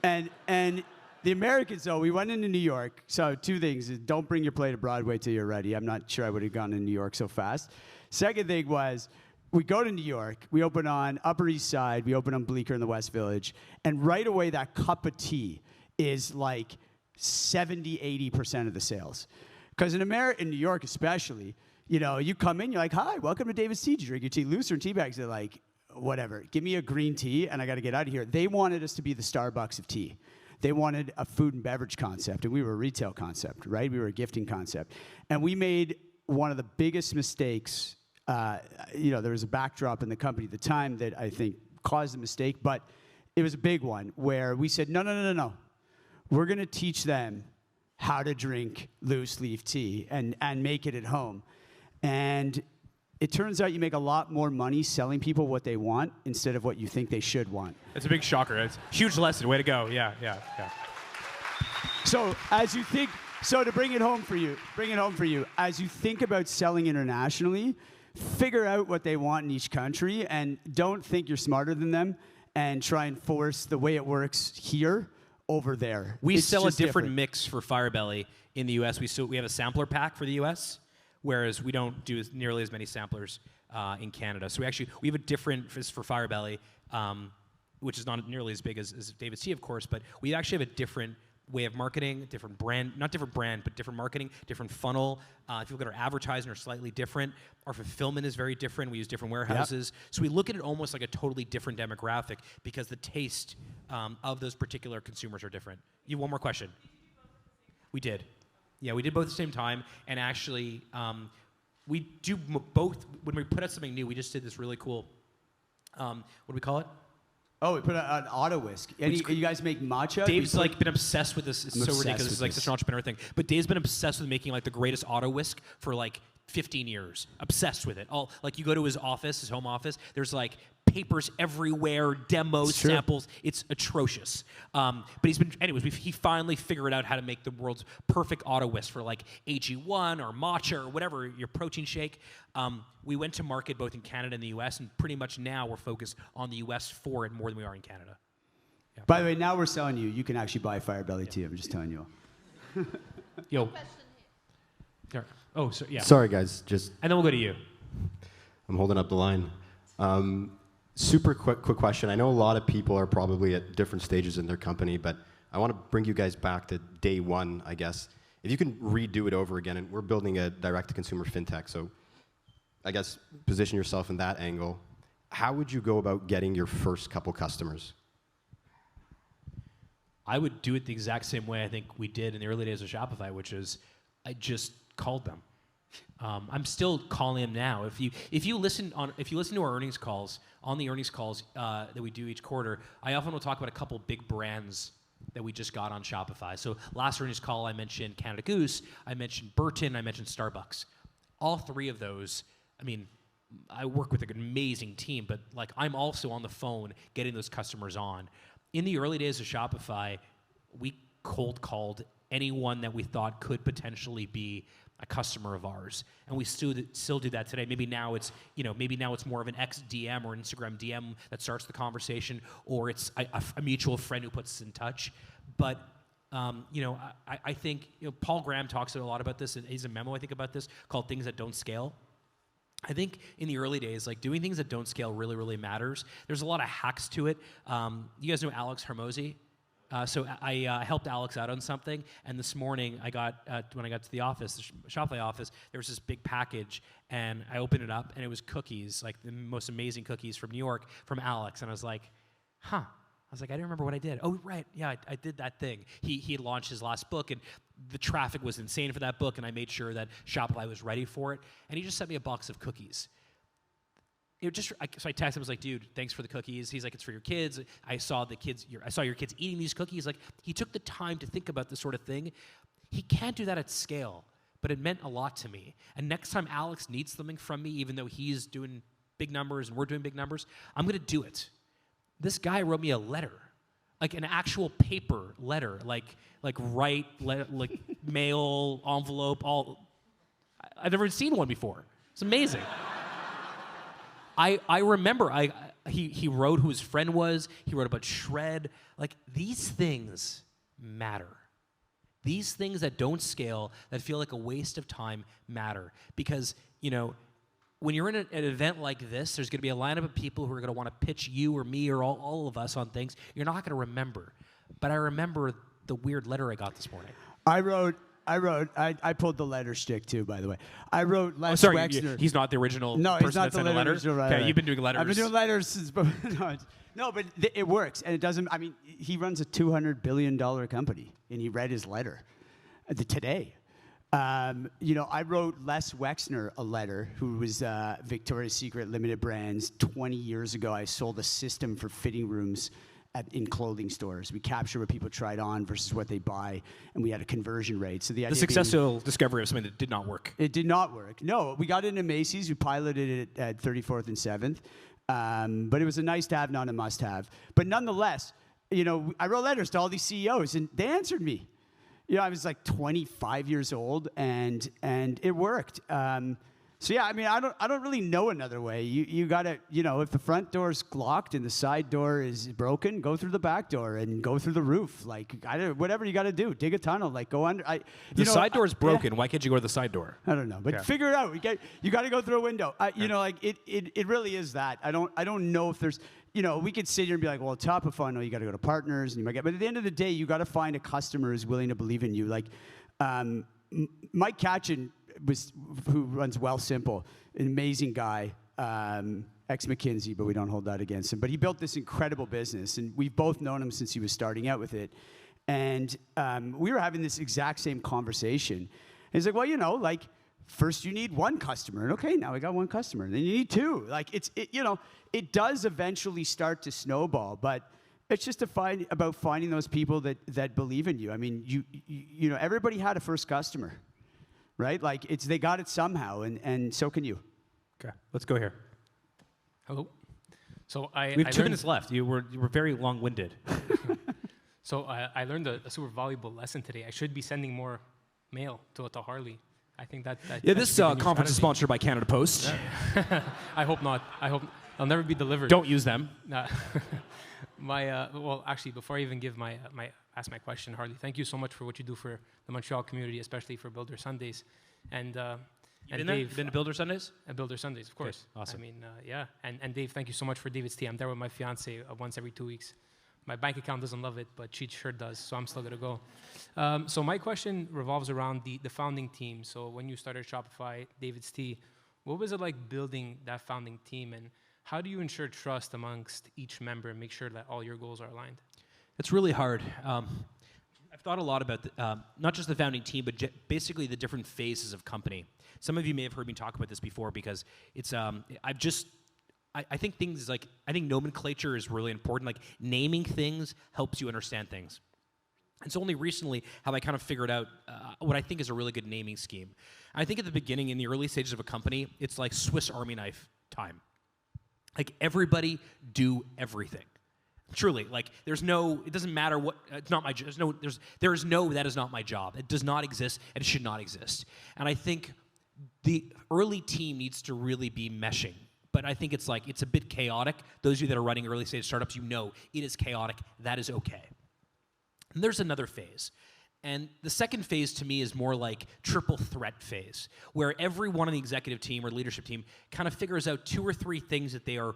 And the Americans, though, we went into New York. So 2 things. Don't bring your plate to Broadway till you're ready. I'm not sure I would have gone to New York so fast. Second thing was, we go to New York. We open on Upper East Side. We open on Bleecker in the West Village. And right away, that cup of tea is like 70, 80% of the sales. Because in New York especially, you come in, you're like, hi, welcome to David's Tea. Do you drink your tea loose or in tea bags? They're like, whatever. Give me a green tea, and I got to get out of here. They wanted us to be the Starbucks of tea. They wanted a food and beverage concept, and we were a retail concept, right? We were a gifting concept. And we made one of the biggest mistakes. There was a backdrop in the company at the time that I think caused the mistake, but it was a big one where we said, no. We're going to teach them how to drink loose leaf tea and make it at home. And it turns out you make a lot more money selling people what they want instead of what you think they should want. It's a big shocker. It's a huge lesson. Way to go. Yeah. So to bring it home for you, as you think about selling internationally, figure out what they want in each country and don't think you're smarter than them and try and force the way it works here over there. We It's sell a just different mix for Firebelly in the U.S. We have a sampler pack for the U.S., whereas we don't do nearly as many samplers in Canada. So we have a different for Firebelly, which is not nearly as big as David's Tea, of course, but we actually have a different way of marketing, different brand, not different brand, but different marketing, different funnel. If you look at our advertising, are slightly different. Our fulfillment is very different. We use different warehouses. Yep. So we look at it almost like a totally different demographic because the taste of those particular consumers are different. You have one more question? We did. Yeah, we did both at the same time, and actually, we do both. When we put out something new, we just did this really cool, what do we call it? Oh, we put out an auto whisk. And you guys make matcha? Dave's been obsessed with this. It's so ridiculous. It's like such an entrepreneur thing. But Dave's been obsessed with making like the greatest auto whisk for like 15 years. Obsessed with it. You go to his office, his home office, there's like papers everywhere, demos, samples. It's atrocious. But he finally figured out how to make the world's perfect auto whisk for like AG1 or matcha or whatever, your protein shake. We went to market both in Canada and the US, and pretty much now we're focused on the US for it more than we are in Canada. Yeah. By the way, now we're selling you. You can actually buy Firebelly tea. I'm just telling you all. Yo. Oh, so yeah. Sorry, guys. And then we'll go to you. I'm holding up the line. Super quick question. I know a lot of people are probably at different stages in their company, but I want to bring you guys back to day one, I guess. If you can redo it over again, and we're building a direct-to-consumer fintech, so I guess position yourself in that angle. How would you go about getting your first couple customers? I would do it the exact same way I think we did in the early days of Shopify, which is I just called them. I'm still calling them now. If you listen to our earnings calls, on the earnings calls that we do each quarter, I often will talk about a couple big brands that we just got on Shopify. So last earnings call, I mentioned Canada Goose, I mentioned Burton, I mentioned Starbucks. All three of those, I work with an amazing team, but I'm also on the phone getting those customers on. In the early days of Shopify, we cold called anyone that we thought could potentially be a customer of ours, and we still do that today. Maybe now it's more of an DM or Instagram DM that starts the conversation, or it's a mutual friend who puts us in touch. But I think Paul Graham talks a lot about this. And he's a memo I think about this called "Things That Don't Scale." I think in the early days, doing things that don't scale really, really matters. There's a lot of hacks to it. You guys know Alex Hermosi? So I helped Alex out on something, and this morning when I got to the office, the Shopify office, there was this big package, and I opened it up, and it was cookies, the most amazing cookies from New York, from Alex, and I was like, I didn't remember what I did. Oh, right, yeah, I did that thing. He had launched his last book, and the traffic was insane for that book, and I made sure that Shopify was ready for it, and he just sent me a box of cookies. So I texted him, I was like, dude, thanks for the cookies. He's like, it's for your kids. I saw your kids eating these cookies. He took the time to think about this sort of thing. He can't do that at scale but it meant a lot to me. And next time Alex needs something from me, even though he's doing big numbers and we're doing big numbers, I'm going to do it. This guy wrote me a letter, like an actual paper letter, like mail, envelope, all. I've never seen one before. It's amazing. I remember he wrote who his friend was. He wrote about Shred. Like, these things matter. These things that don't scale, that feel like a waste of time, matter. Because, when you're in an event like this, there's going to be a lineup of people who are going to want to pitch you or me or all of us on things you're not going to remember. But I remember the weird letter I got this morning. I pulled the letter shtick too, by the way. I wrote Les Wexner. He's not the original No, person he's not that the sent a letter? original writer. Okay, you've been doing letters. I've been doing letters since, but it works. And it doesn't, he runs a $200 billion company, and he read his letter today. I wrote Les Wexner a letter, who was Victoria's Secret Limited Brands. 20 years ago, I sold a system for fitting rooms in clothing stores. We capture what people tried on versus what they buy, and we had a conversion rate. So the successful discovery of something that did not work. It did not work. No, we got into Macy's. We piloted it at 34th and 7th. But it was a nice to have, not a must have. But nonetheless, I wrote letters to all these CEOs, and they answered me. I was like 25 years old, and it worked. I don't really know another way. You gotta, if the front door's locked and the side door is broken, go through the back door and go through the roof. Like, whatever you gotta do, dig a tunnel, like go under. The side door's broken. Why can't you go to the side door? I don't know, but figure it out. You got to go through a window. It really is that. I don't know if there's. We could sit here and be like, well, top of funnel, you got to go to partners, and you might get. But at the end of the day, you got to find a customer who's willing to believe in you. Like, Mike Katchen, who runs Well Simple, an amazing guy, ex-McKinsey, but we don't hold that against him. But he built this incredible business, and we've both known him since he was starting out with it. And we were having this exact same conversation. And he's like, well, first you need one customer. And okay, now we got one customer. And then you need two. It does eventually start to snowball, but it's just about finding those people that believe in you. Everybody had a first customer. Right? They got it somehow, and so can you. Okay, let's go here. Hello. We have 2 minutes left. You were very long-winded. So I learned a super valuable lesson today. I should be sending more mail to Harley. I think that this conference is sponsored by Canada Post. Yeah. I hope not. I hope I'll never be delivered. Don't use them. Actually, before I even give ask my question, Harley, thank you so much for what you do for the Montreal community, especially for Builder Sundays. And Dave, you been to Builder Sundays? At Builder Sundays, of course. Okay, awesome. And Dave, thank you so much for DAVIDsTEA. I'm there with my fiance once every 2 weeks. My bank account doesn't love it, but she sure does, so I'm still gonna go. So my question revolves around the founding team. So when you started Shopify, DAVIDsTEA, what was it like building that founding team, and how do you ensure trust amongst each member and make sure that all your goals are aligned? It's really hard. I've thought a lot about not just the founding team, but basically the different phases of company. Some of you may have heard me talk about this before because it's I think things like nomenclature is really important. Like, naming things helps you understand things. It's only recently have I kind of figured out what I think is a really good naming scheme. I think at the beginning, in the early stages of a company, it's like Swiss Army knife time. Like, everybody do everything. Truly, it doesn't matter what, it's not my job. There is no, that is not my job. It does not exist, and it should not exist. And I think the early team needs to really be meshing. But I think it's a bit chaotic. Those of you that are running early stage startups, it is chaotic. That is okay. And there's another phase. And the second phase to me is more like triple threat phase, where every one on the executive team or leadership team kind of figures out 2 or 3 things that they are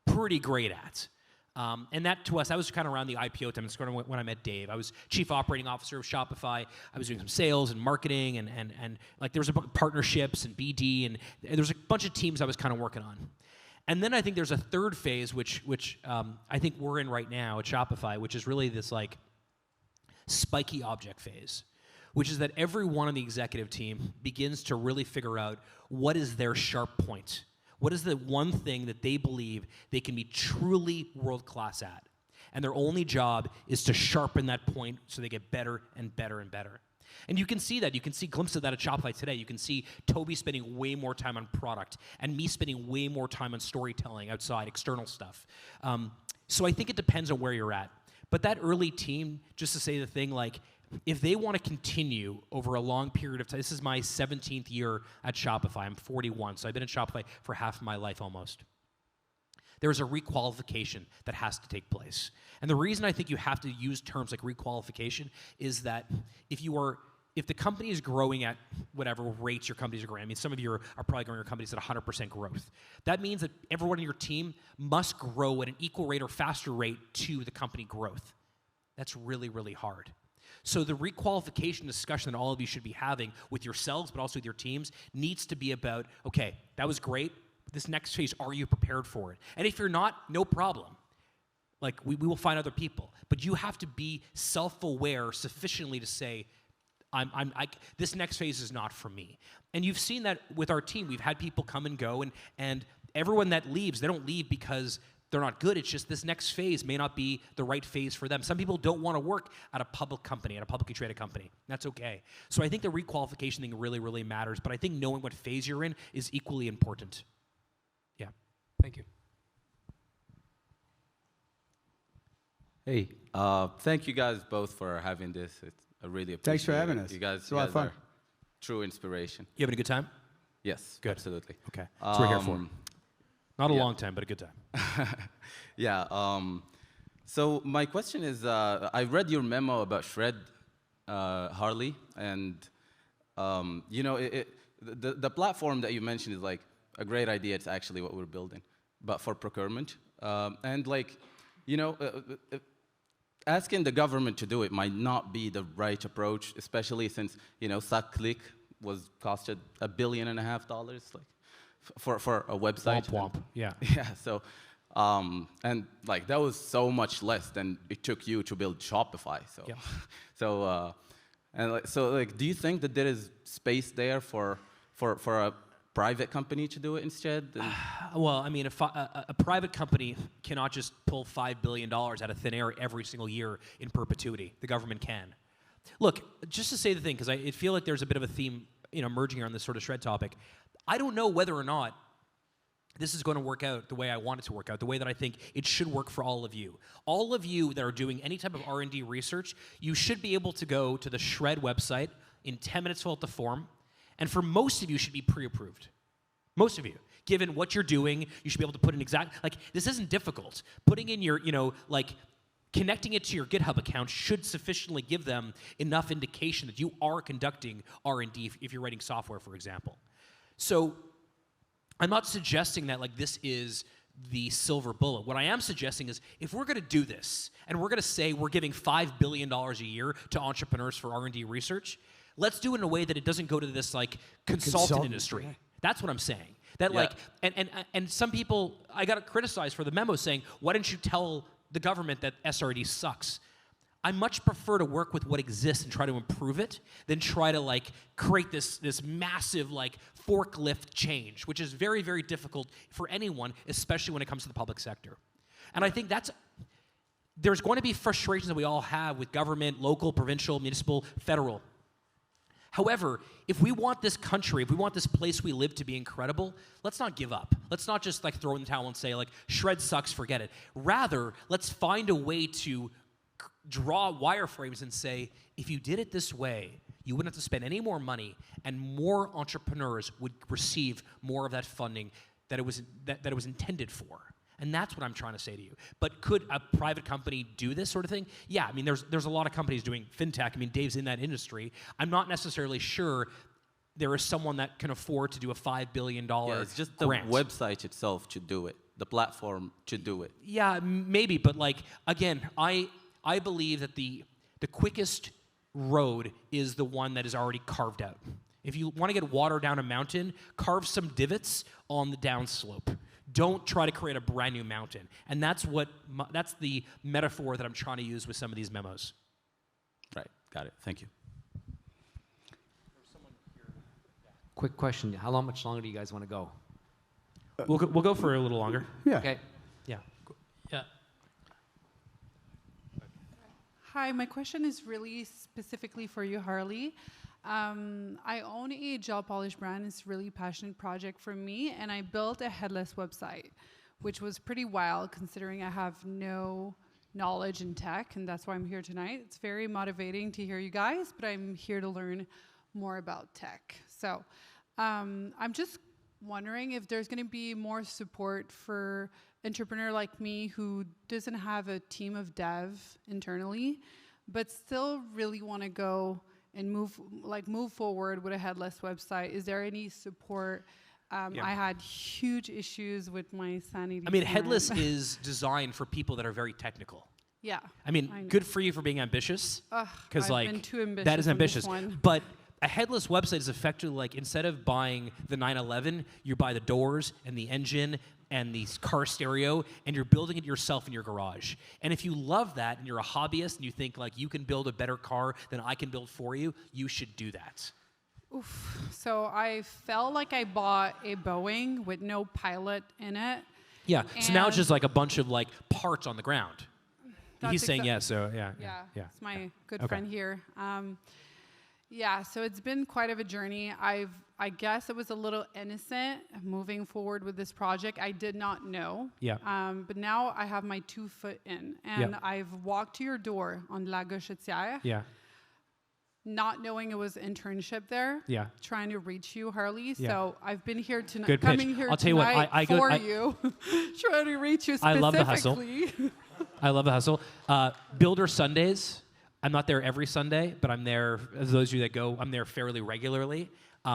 pretty great at. And that, to us, I was kind of around the IPO time. It's kind of when I met Dave. I was chief operating officer of Shopify. I was doing some sales and marketing, and there was partnerships and BD, and there was a bunch of teams I was kind of working on. And then I think there's a third phase, which I think we're in right now at Shopify, which is really this spiky object phase, which is that every one on the executive team begins to really figure out what is their sharp point. What is the one thing that they believe they can be truly world-class at? And their only job is to sharpen that point so they get better and better and better. And you can see that. You can see glimpses of that at Shopify today. You can see Toby spending way more time on product and me spending way more time on storytelling outside, external stuff. So I think it depends on where you're at. But that early team, just to say the thing, like, if they want to continue over a long period of time, this is my 17th year at Shopify. I'm 41, so I've been at Shopify for half of my life almost. There's a requalification that has to take place. And the reason I think you have to use terms like requalification is that if the company is growing at whatever rates your companies are growing, I mean, some of you are probably growing your companies at 100% growth. That means that everyone in your team must grow at an equal rate or faster rate to the company growth. That's really, really hard. So the requalification discussion that all of you should be having with yourselves, but also with your teams, needs to be about, okay, that was great. This next phase, are you prepared for it? And if you're not, no problem. Like, we will find other people. But you have to be self-aware sufficiently to say, this next phase is not for me. And you've seen that with our team. We've had people come and go, and everyone that leaves, they don't leave because they're not good. It's just this next phase may not be the right phase for them. Some people don't want to work at a public company, at a publicly traded company. That's okay. So I think the requalification thing really, really matters. But I think knowing what phase you're in is equally important. Yeah. Thank you. Hey, thank you guys both for having this. I really appreciate it. Thanks for having us. You guys, It's a lot of fun. are true inspiration. You having a good time? Yes, Good. absolutely. Okay. That's what we're here for. Not a long time, but a good time. Yeah. So my question is, I read your memo about Shred, Harley, and the platform that you mentioned is like a great idea. It's actually what we're building, but for procurement. And like, asking the government to do it might not be the right approach, especially since SuckClick was costed $1.5 billion, like for a website. Womp womp. Yeah. Yeah. So, and like that was so much less than it took you to build Shopify. So, Yeah. so do you think that there is space there for a private company to do it instead? Well, I mean, a private company cannot just pull $5 billion out of thin air every single year in perpetuity. The government can. Look, just to say the thing, because I feel like there's a bit of a theme, emerging here on this sort of Shred topic. I don't know whether or not this is going to work out the way I want it to work out, the way that I think it should work for all of you. All of you that are doing any type of R&D research, you should be able to go to the Shred website in 10 minutes, fill out the form, and for most of you, should be pre-approved. Most of you. Given what you're doing, you should be able to put in this isn't difficult. Putting in your, connecting it to your GitHub account should sufficiently give them enough indication that you are conducting R&D if you're writing software, for example. So I'm not suggesting that this is the silver bullet. What I am suggesting is if we're going to do this and we're going to say we're giving $5 billion a year to entrepreneurs for R&D research, let's do it in a way that it doesn't go to this consultant industry. Yeah. That's what I'm saying. That and some people, I got criticized for the memo saying, why didn't you tell the government that SRD sucks? I much prefer to work with what exists and try to improve it than try to create this massive forklift change, which is very, very difficult for anyone, especially when it comes to the public sector. And I think there's going to be frustrations that we all have with government, local, provincial, municipal, federal. However, if we want this country, if we want this place we live to be incredible, let's not give up. Let's not just throw in the towel and say Shred sucks, forget it. Rather, let's find a way to draw wireframes and say, if you did it this way, you wouldn't have to spend any more money, and more entrepreneurs would receive more of that funding that it was intended for. And that's what I'm trying to say to you. But could a private company do this sort of thing? Yeah, I mean, there's a lot of companies doing fintech. I mean, Dave's in that industry. I'm not necessarily sure there is someone that can afford to do a $5 billion grant. It's just the website itself should do it. The platform should do it. Yeah, maybe. But again, I believe that the quickest road is the one that is already carved out. If you want to get water down a mountain, carve some divots on the downslope. Don't try to create a brand new mountain. And that's the metaphor that I'm trying to use with some of these memos. Right, got it. Thank you. Quick question. How much longer do you guys want to go? We'll go for a little longer. Yeah. Okay. Yeah. Yeah. Hi, my question is really specifically for you, Harley. I own a gel polish brand. It's a really passionate project for me, and I built a headless website, which was pretty wild considering I have no knowledge in tech, and that's why I'm here tonight. It's very motivating to hear you guys, but I'm here to learn more about tech. So I'm just wondering if there's going to be more support for entrepreneur like me who doesn't have a team of dev internally, but still really want to go and move forward with a headless website. Is there any support? I had huge issues with my sanity. I mean, headless is designed for people that are very technical. Yeah. I mean, good for you for being ambitious. Because I've been too ambitious that is on ambitious. this one. But a headless website is effectively like, instead of buying the 911, you buy the doors and the engine and the car stereo, and you're building it yourself in your garage. And if you love that and you're a hobbyist and you think like you can build a better car than I can build for you, you should do that. Oof. So I felt like I bought a Boeing with no pilot in it. Yeah. So now it's And just like a bunch of like parts on the ground. That's He's saying exa- yes. So yeah. It's my good Okay. friend here. Yeah, so it's been quite of a journey. I guess it was a little innocent moving forward with this project. I did not know. Yeah. But now I have my 2 foot in, and I've walked to your door on La Gauchetière, Yeah. not knowing it was internship there. Yeah. Trying to reach you, Harley. Yeah. So I've been here tonight, Good pitch. coming here I'll tell you what, tonight I go- for I- you, trying to reach you I specifically. love the hustle. I love the hustle. Builder Sundays. I'm not there every Sunday, but I'm there. As those of you that go, I'm there fairly regularly. We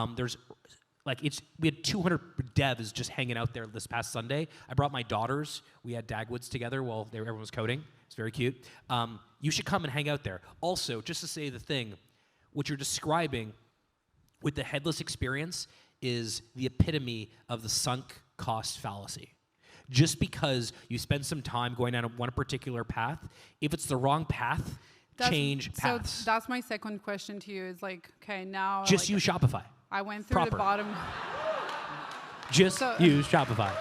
had 200 devs just hanging out there this past Sunday. I brought my daughters. We had Dagwoods together while everyone was coding. It's very cute. You should come and hang out there. Also, just to say the thing, what you're describing with the headless experience is the epitome of the sunk cost fallacy. Just because you spend some time going down one particular path, if it's the wrong path, change paths. So that's my second question to you is like, okay, now. Just like, use Shopify. I went through Proper. the bottom. Just use Shopify.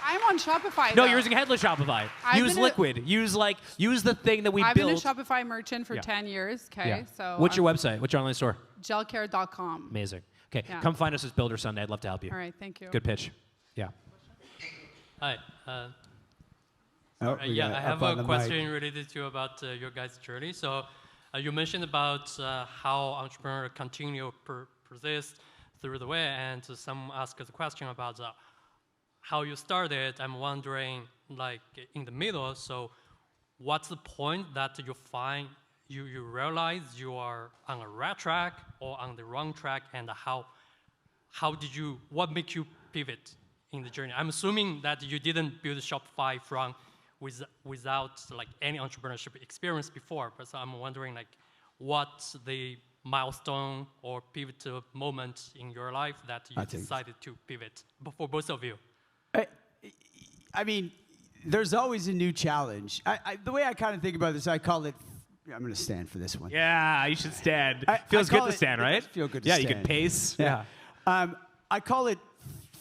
I'm on Shopify. No, though. you're using headless Shopify. I've Use been Liquid. Use the thing that we I've built. been a Shopify merchant for 10 years. Okay, Yeah. so. What's your website? What's your online store? Gelcare.com. Amazing. Okay, Yeah. come find us as Builder Sunday. I'd love to help you. All right, thank you. Good pitch. Yeah. Hi. We got I it have up on a the question mic. related to about your guys' journey. So you mentioned about how entrepreneurs continue persist through the way, and some ask the question about how you started. I'm wondering, like in the middle. So, what's the point that you find you realize you are on a right track or on the wrong track, and what made you pivot in the journey? I'm assuming that you didn't build Shopify without like any entrepreneurship experience before, but so I'm wondering like what's the milestone or pivotal moment in your life that you decided to pivot for both of you? I mean, there's always a new challenge. The way I kind of think about this, I call it. I'm going to stand for this one. Yeah, you should stand. Feels good to stand, right? Feel good to yeah, stand. you can pace. Yeah. I call it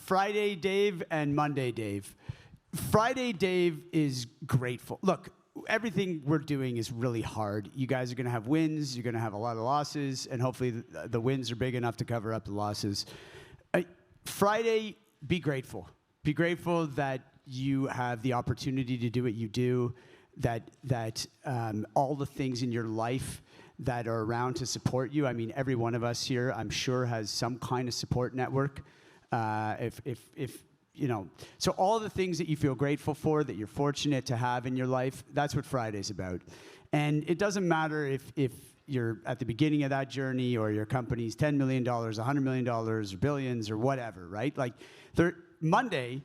Friday Dave and Monday Dave. Friday Dave is grateful. Look, everything we're doing is really hard. You guys are going to have wins. You're going to have a lot of losses, and hopefully the wins are big enough to cover up the losses. Friday, be grateful. Be grateful that you have the opportunity to do what you do, that all the things in your life that are around to support you. I mean, every one of us here, I'm sure, has some kind of support network. If you know, so all the things that you feel grateful for, that you're fortunate to have in your life, that's what Friday's about. And it doesn't matter if you're at the beginning of that journey or your company's $10 million, $100 million, or billions, or whatever, right? Like, Monday,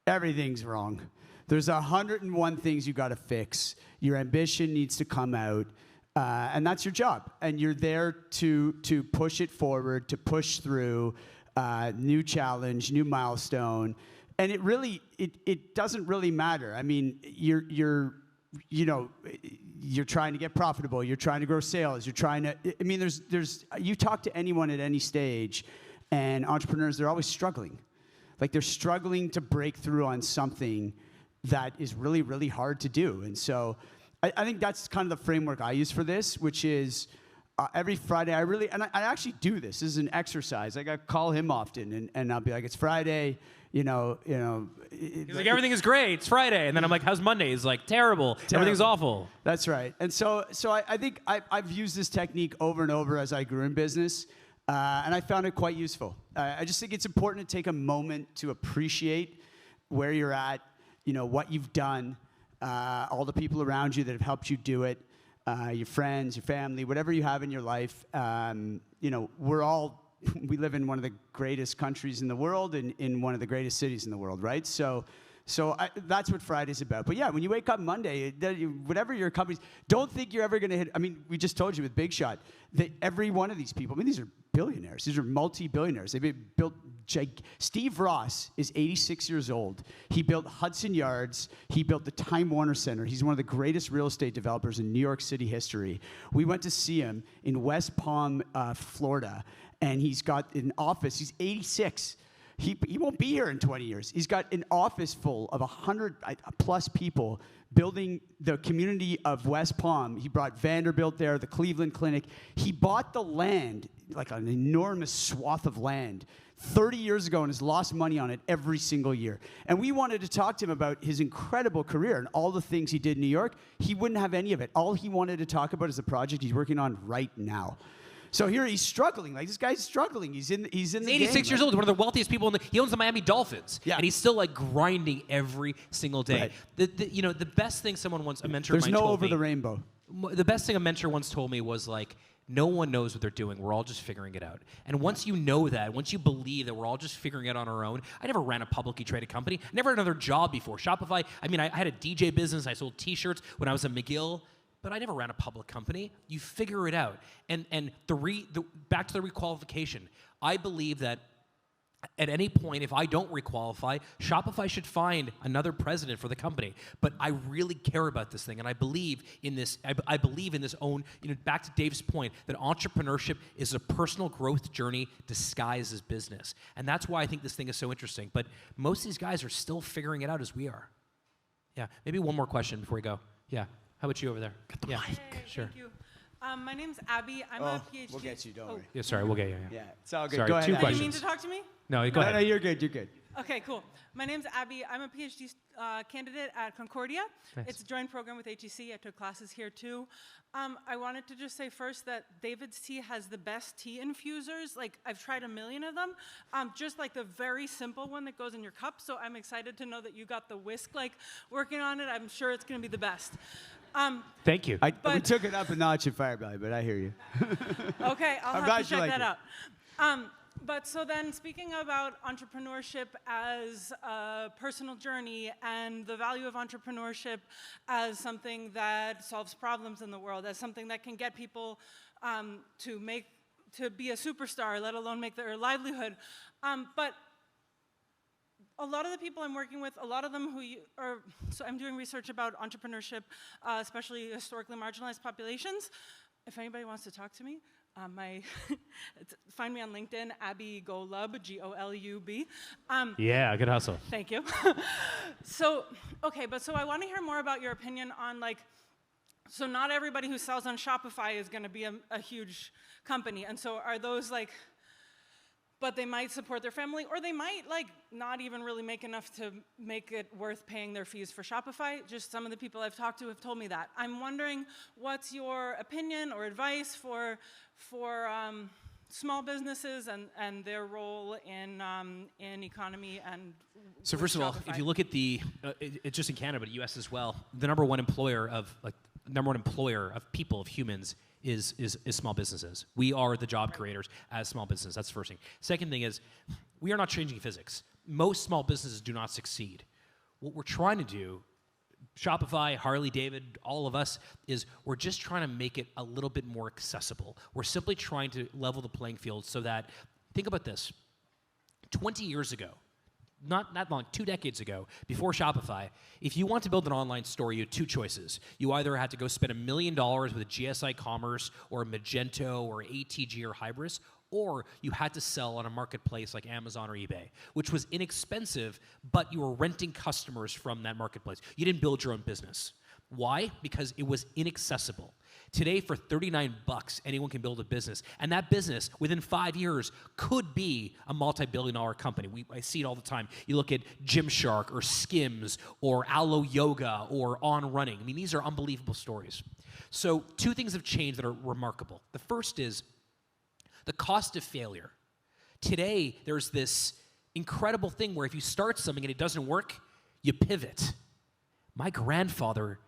everything's wrong. There's 101 things you got to fix. Your ambition needs to come out, and that's your job. And you're there to push it forward, to push through. New challenge, new milestone, and it doesn't really matter. I mean, you're trying to get profitable. You're trying to grow sales. You're trying to. I mean, there's. You talk to anyone at any stage, and entrepreneurs, they're always struggling. Like they're struggling to break through on something that is really, really hard to do. And so, I think that's kind of the framework I use for this, which is every Friday, I actually do this. This is an exercise. Like I call him often, and I'll be like, it's Friday, He's like, everything is great. It's Friday, and then I'm like, how's Monday? He's like, terrible. Everything's awful. That's right. And so I think I've used this technique over and over as I grew in business, and I found it quite useful. I just think it's important to take a moment to appreciate where you're at, what you've done, all the people around you that have helped you do it, your friends, your family, whatever you have in your life. We live in one of the greatest countries in the world and in one of the greatest cities in the world, right? So that's what Friday's about. But yeah, when you wake up Monday, whatever your company's, don't think you're ever going to hit. I mean, we just told you with Big Shot that every one of these people, these are billionaires. These are multi-billionaires. They've built. Steve Ross is 86 years old. He built Hudson Yards. He built the Time Warner Center. He's one of the greatest real estate developers in New York City history. We went to see him in West Palm, Florida, and he's got an office. He's 86. He won't be here in 20 years. He's got an office full of 100 plus people building the community of West Palm. He brought Vanderbilt there, the Cleveland Clinic. He bought the land, like an enormous swath of land, 30 years ago and has lost money on it every single year. And we wanted to talk to him about his incredible career and all the things he did in New York. He wouldn't have any of it. All he wanted to talk about is the project he's working on right now. So here he's struggling. Like this guy's struggling. He's 86 years old. One of the wealthiest people he owns the Miami Dolphins. Yeah. And he's still like grinding every single day. Right. The best thing a mentor There's of mine no told over me, the rainbow. The best thing a mentor once told me was like, no one knows what they're doing. We're all just figuring it out. And once you know that, once you believe that we're all just figuring it out on our own, I never ran a publicly traded company. I never had another job before. Shopify, I had a DJ business. I sold T-shirts when I was at McGill. But I never ran a public company. You figure it out. And back to the requalification. I believe that at any point, if I don't requalify, Shopify should find another president for the company. But I really care about this thing, and I believe in this. I believe in this own. Back to Dave's point, that entrepreneurship is a personal growth journey disguised as business, and that's why I think this thing is so interesting. But most of these guys are still figuring it out as we are. Yeah, maybe one more question before we go. Yeah. How about you over there? Yeah, sure. Thank you. My name's Abby. I'm a PhD. We'll get you, don't worry. Yeah, sorry, we'll get you. Yeah, it's all good. Sorry, go ahead. 2 Did questions. you mean to talk to me? No, go ahead. No, you're good. You're good. Okay, cool. My name's Abby. I'm a PhD candidate at Concordia. Nice. It's a joint program with HEC. I took classes here too. I wanted to just say first that DAVIDsTEA has the best tea infusers. Like, I've tried a million of them. Just like the very simple one that goes in your cup. So I'm excited to know that you got the whisk working on it. I'm sure it's going to be the best. Thank you. We took it up a notch at Firebelly, but I hear you. Okay, I'll I'm have glad to you check like that it. out. But so then, speaking about entrepreneurship as a personal journey and the value of entrepreneurship as something that solves problems in the world, as something that can get people to be a superstar, let alone make their livelihood. But a lot of the people I'm working with, a lot of them so I'm doing research about entrepreneurship, especially historically marginalized populations. If anybody wants to talk to me, find me on LinkedIn, Abby Golub, Golub. Yeah, good hustle. Thank you. So I want to hear more about your opinion on so not everybody who sells on Shopify is going to be a huge company. And so are those but they might support their family, or they might not even really make enough to make it worth paying their fees for Shopify. Just some of the people I've talked to have told me that. I'm wondering, what's your opinion or advice for small businesses and their role in economy and So first of all, if you look at it's just in Canada, but US as well, the number one employer of people, of humans, is small businesses. We are the job creators as small businesses. That's the first thing. Second thing is, we are not changing physics. Most small businesses do not succeed. What we're trying to do, Shopify, Harley, David, all of us, is we're just trying to make it a little bit more accessible. We're simply trying to level the playing field so that, think about this, 20 years ago, not that long, 2 decades ago, before Shopify, if you want to build an online store, you had 2 choices. You either had to go spend $1 million with a GSI Commerce or a Magento or ATG or Hybris, or you had to sell on a marketplace like Amazon or eBay, which was inexpensive, but you were renting customers from that marketplace. You didn't build your own business. Why? Because it was inaccessible. Today, for $39, anyone can build a business. And that business, within 5 years, could be a multi-billion-dollar company. I see it all the time. You look at Gymshark or Skims or Alo Yoga or On Running. I mean, these are unbelievable stories. So 2 things have changed that are remarkable. The first is the cost of failure. Today, there's this incredible thing where if you start something and it doesn't work, you pivot. My grandfather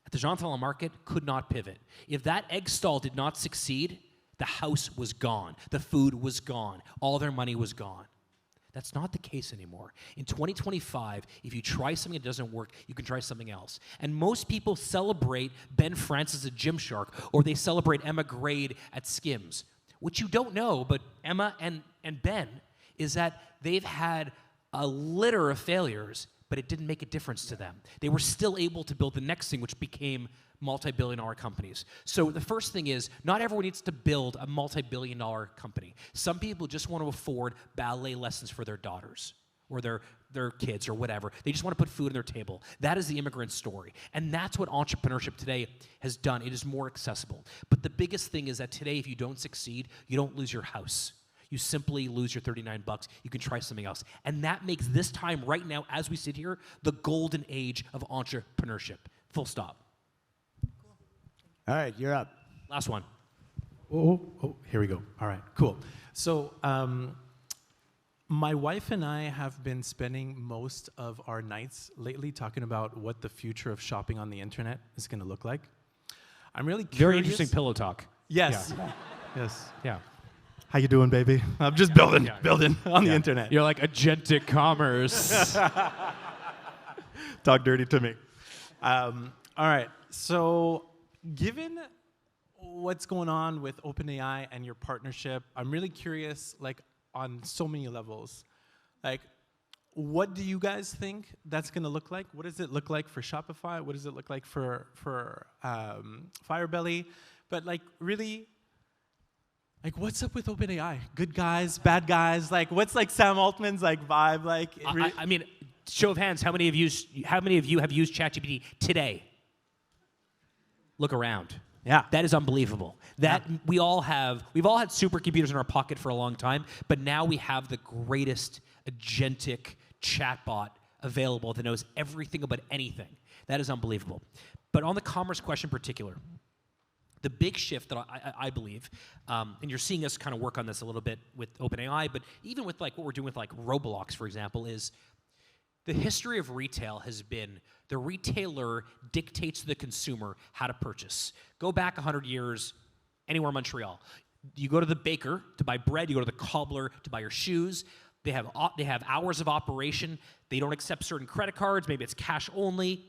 at the Jean Talon Market could not pivot. If that egg stall did not succeed, the house was gone. The food was gone. All their money was gone. That's not the case anymore. In 2025, if you try something that doesn't work, you can try something else. And most people celebrate Ben Francis at Gymshark, or they celebrate Emma Grade at Skims. What you don't know, but Emma and Ben, is that they've had a litter of failures, but it didn't make a difference to them. They were still able to build the next thing, which became multi-billion-dollar companies. So the first thing is, not everyone needs to build a multi-billion-dollar company. Some people just want to afford ballet lessons for their daughters or their kids or whatever. They just want to put food on their table. That is the immigrant story. And that's what entrepreneurship today has done. It is more accessible. But the biggest thing is that today, if you don't succeed, you don't lose your house. You simply lose your $39. You can try something else. And that makes this time right now, as we sit here, the golden age of entrepreneurship. Full stop. All right, you're up. Last one. Oh, here we go. All right, cool. So my wife and I have been spending most of our nights lately talking about what the future of shopping on the internet is going to look like. I'm really curious. Very interesting pillow talk. Yes. Yeah. Yes. Yeah. How you doing, baby? I'm just building on the internet. You're like agentic commerce. Talk dirty to me. All right. So, given what's going on with OpenAI and your partnership, I'm really curious, like, on so many levels. Like, what do you guys think that's going to look like? What does it look like for Shopify? What does it look like for Firebelly? But, like, really, like, what's up with OpenAI? Good guys, bad guys? Like, what's like Sam Altman's like vibe? Like, I mean, show of hands, how many of you have used ChatGPT today? Look around. Yeah. That is unbelievable. We've all had supercomputers in our pocket for a long time, but now we have the greatest agentic chatbot available that knows everything about anything. That is unbelievable. But on the commerce question in particular, the big shift that I believe, and you're seeing us kind of work on this a little bit with OpenAI, but even with like what we're doing with like Roblox, for example, is the history of retail has been the retailer dictates to the consumer how to purchase. Go back 100 years, anywhere in Montreal. You go to the baker to buy bread, you go to the cobbler to buy your shoes. They have hours of operation. They don't accept certain credit cards, maybe it's cash only.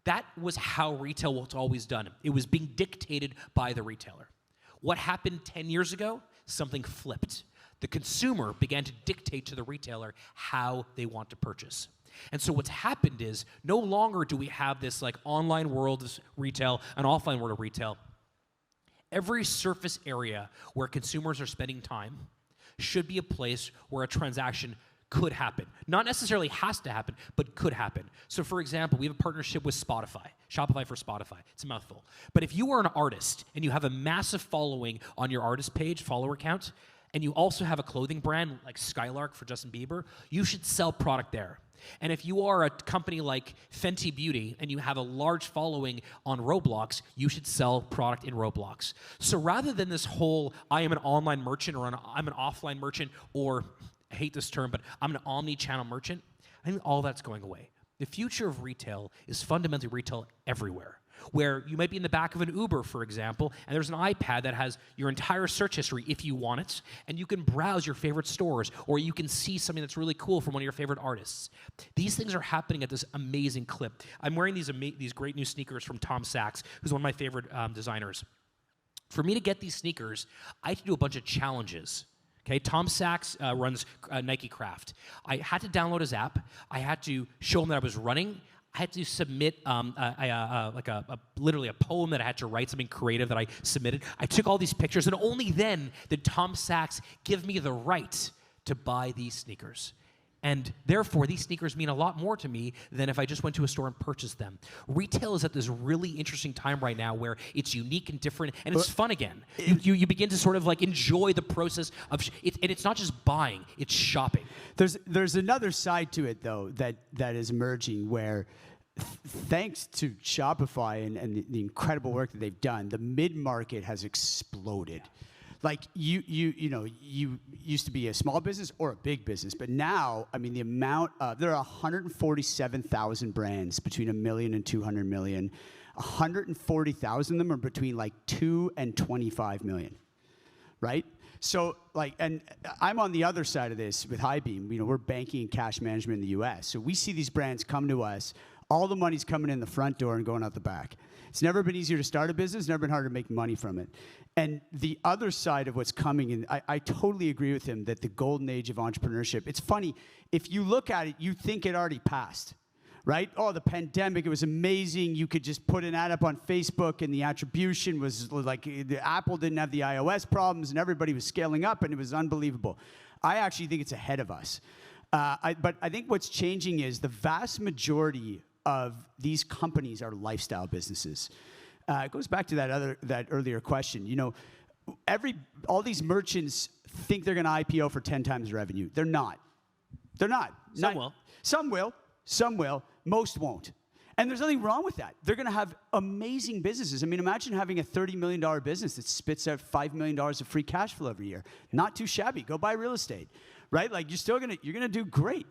That was how retail was always done. It was being dictated by the retailer. What happened 10 years ago? Something flipped. The consumer began to dictate to the retailer how they want to purchase. And so what's happened is no longer do we have this like online world of retail, an offline world of retail. Every surface area where consumers are spending time should be a place where a transaction could happen. Not necessarily has to happen, but could happen. So for example, we have a partnership with Spotify, Shopify for Spotify. It's a mouthful. But if you are an artist and you have a massive following on your artist page, follower count, and you also have a clothing brand like Skylark for Justin Bieber, you should sell product there. And if you are a company like Fenty Beauty and you have a large following on Roblox, you should sell product in Roblox. So rather than this whole, I am an online merchant or I'm an offline merchant, or I hate this term, but I'm an omni-channel merchant, I think all that's going away. The future of retail is fundamentally retail everywhere, where you might be in the back of an Uber, for example, and there's an iPad that has your entire search history if you want it, and you can browse your favorite stores, or you can see something that's really cool from one of your favorite artists. These things are happening at this amazing clip. I'm wearing these great new sneakers from Tom Sachs, who's one of my favorite designers. For me to get these sneakers, I had to do a bunch of challenges. Okay, Tom Sachs runs Nike Craft. I had to download his app. I had to show him that I was running. I had to submit literally a poem that I had to write, something creative that I submitted. I took all these pictures, and only then did Tom Sachs give me the right to buy these sneakers. And therefore, these sneakers mean a lot more to me than if I just went to a store and purchased them. Retail is at this really interesting time right now where it's unique and different, and it's fun again. You begin to sort of like enjoy the process of, and it's not just buying, it's shopping. There's another side to it, though, that is emerging where, thanks to Shopify and the incredible work that they've done, the mid-market has exploded. Like you used to be a small business or a big business, but now, I mean, the amount there are 147,000 brands between $1 million and $200 million. 140,000 of them are between like 2 and 25 million, right? So like, and I'm on the other side of this with Highbeam. You know, we're banking and cash management in the U.S. So we see these brands come to us. All the money's coming in the front door and going out the back. It's never been easier to start a business, never been harder to make money from it. And the other side of what's coming, and I totally agree with him that the golden age of entrepreneurship, it's funny, if you look at it, you think it already passed, right? Oh, the pandemic, it was amazing. You could just put an ad up on Facebook and the attribution was like, the Apple didn't have the iOS problems and everybody was scaling up and it was unbelievable. I actually think it's ahead of us. But I think what's changing is the vast majority of these companies are lifestyle businesses. It goes back to that earlier question. You know, all these merchants think they're going to IPO for 10 times revenue. They're not. They're not. Some will. Some will. Some will. Most won't. And there's nothing wrong with that. They're going to have amazing businesses. I mean, imagine having a $30 million business that spits out $5 million of free cash flow every year. Not too shabby. Go buy real estate, right? Like you're going to do great.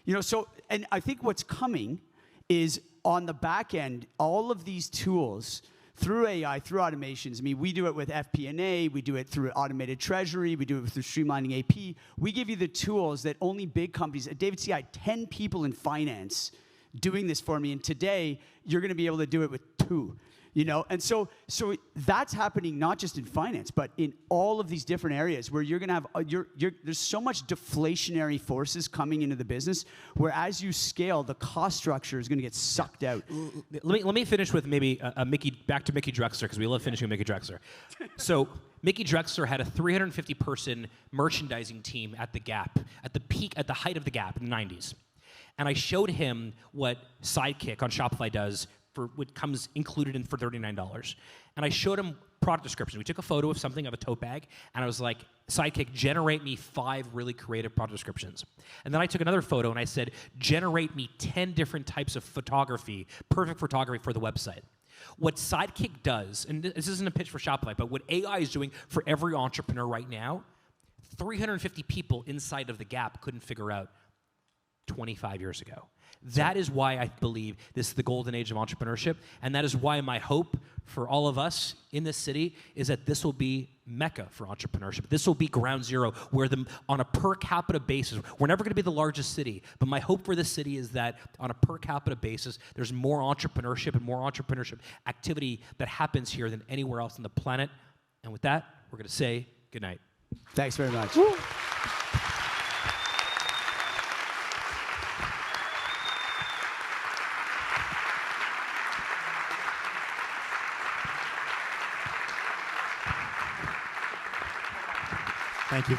You know, so, and I think what's coming is on the back end, all of these tools through AI, through automations. I mean, we do it with FP&A, we do it through automated treasury, we do it through streamlining AP. We give you the tools that only big companies, at DAVIDsTEA, I had 10 people in finance doing this for me, and today, you're gonna be able to do it with 2. You know, and so that's happening not just in finance, but in all of these different areas where you're gonna have there's so much deflationary forces coming into the business, where as you scale, the cost structure is gonna get sucked out. Let me finish with maybe back to Mickey Drexler, because we love finishing with Mickey Drexler. So Mickey Drexler had a 350-person merchandising team at the Gap, at the height of the Gap in the 90s, and I showed him what Sidekick on Shopify does for what comes included in for $39. And I showed him product description. We took a photo of something, of a tote bag, and I was like, Sidekick, generate me 5 really creative product descriptions. And then I took another photo and I said, generate me 10 different types of photography, perfect photography for the website. What Sidekick does, and this isn't a pitch for Shopify, but what AI is doing for every entrepreneur right now, 350 people inside of the Gap couldn't figure out 25 years ago. That is why I believe this is the golden age of entrepreneurship, and that is why my hope for all of us in this city is that this will be Mecca for entrepreneurship. This will be ground zero, where on a per capita basis, we're never going to be the largest city, but my hope for this city is that on a per capita basis, there's more entrepreneurship and more entrepreneurship activity that happens here than anywhere else on the planet. And with that, we're going to say good night. Thanks very much. Woo. Thank you.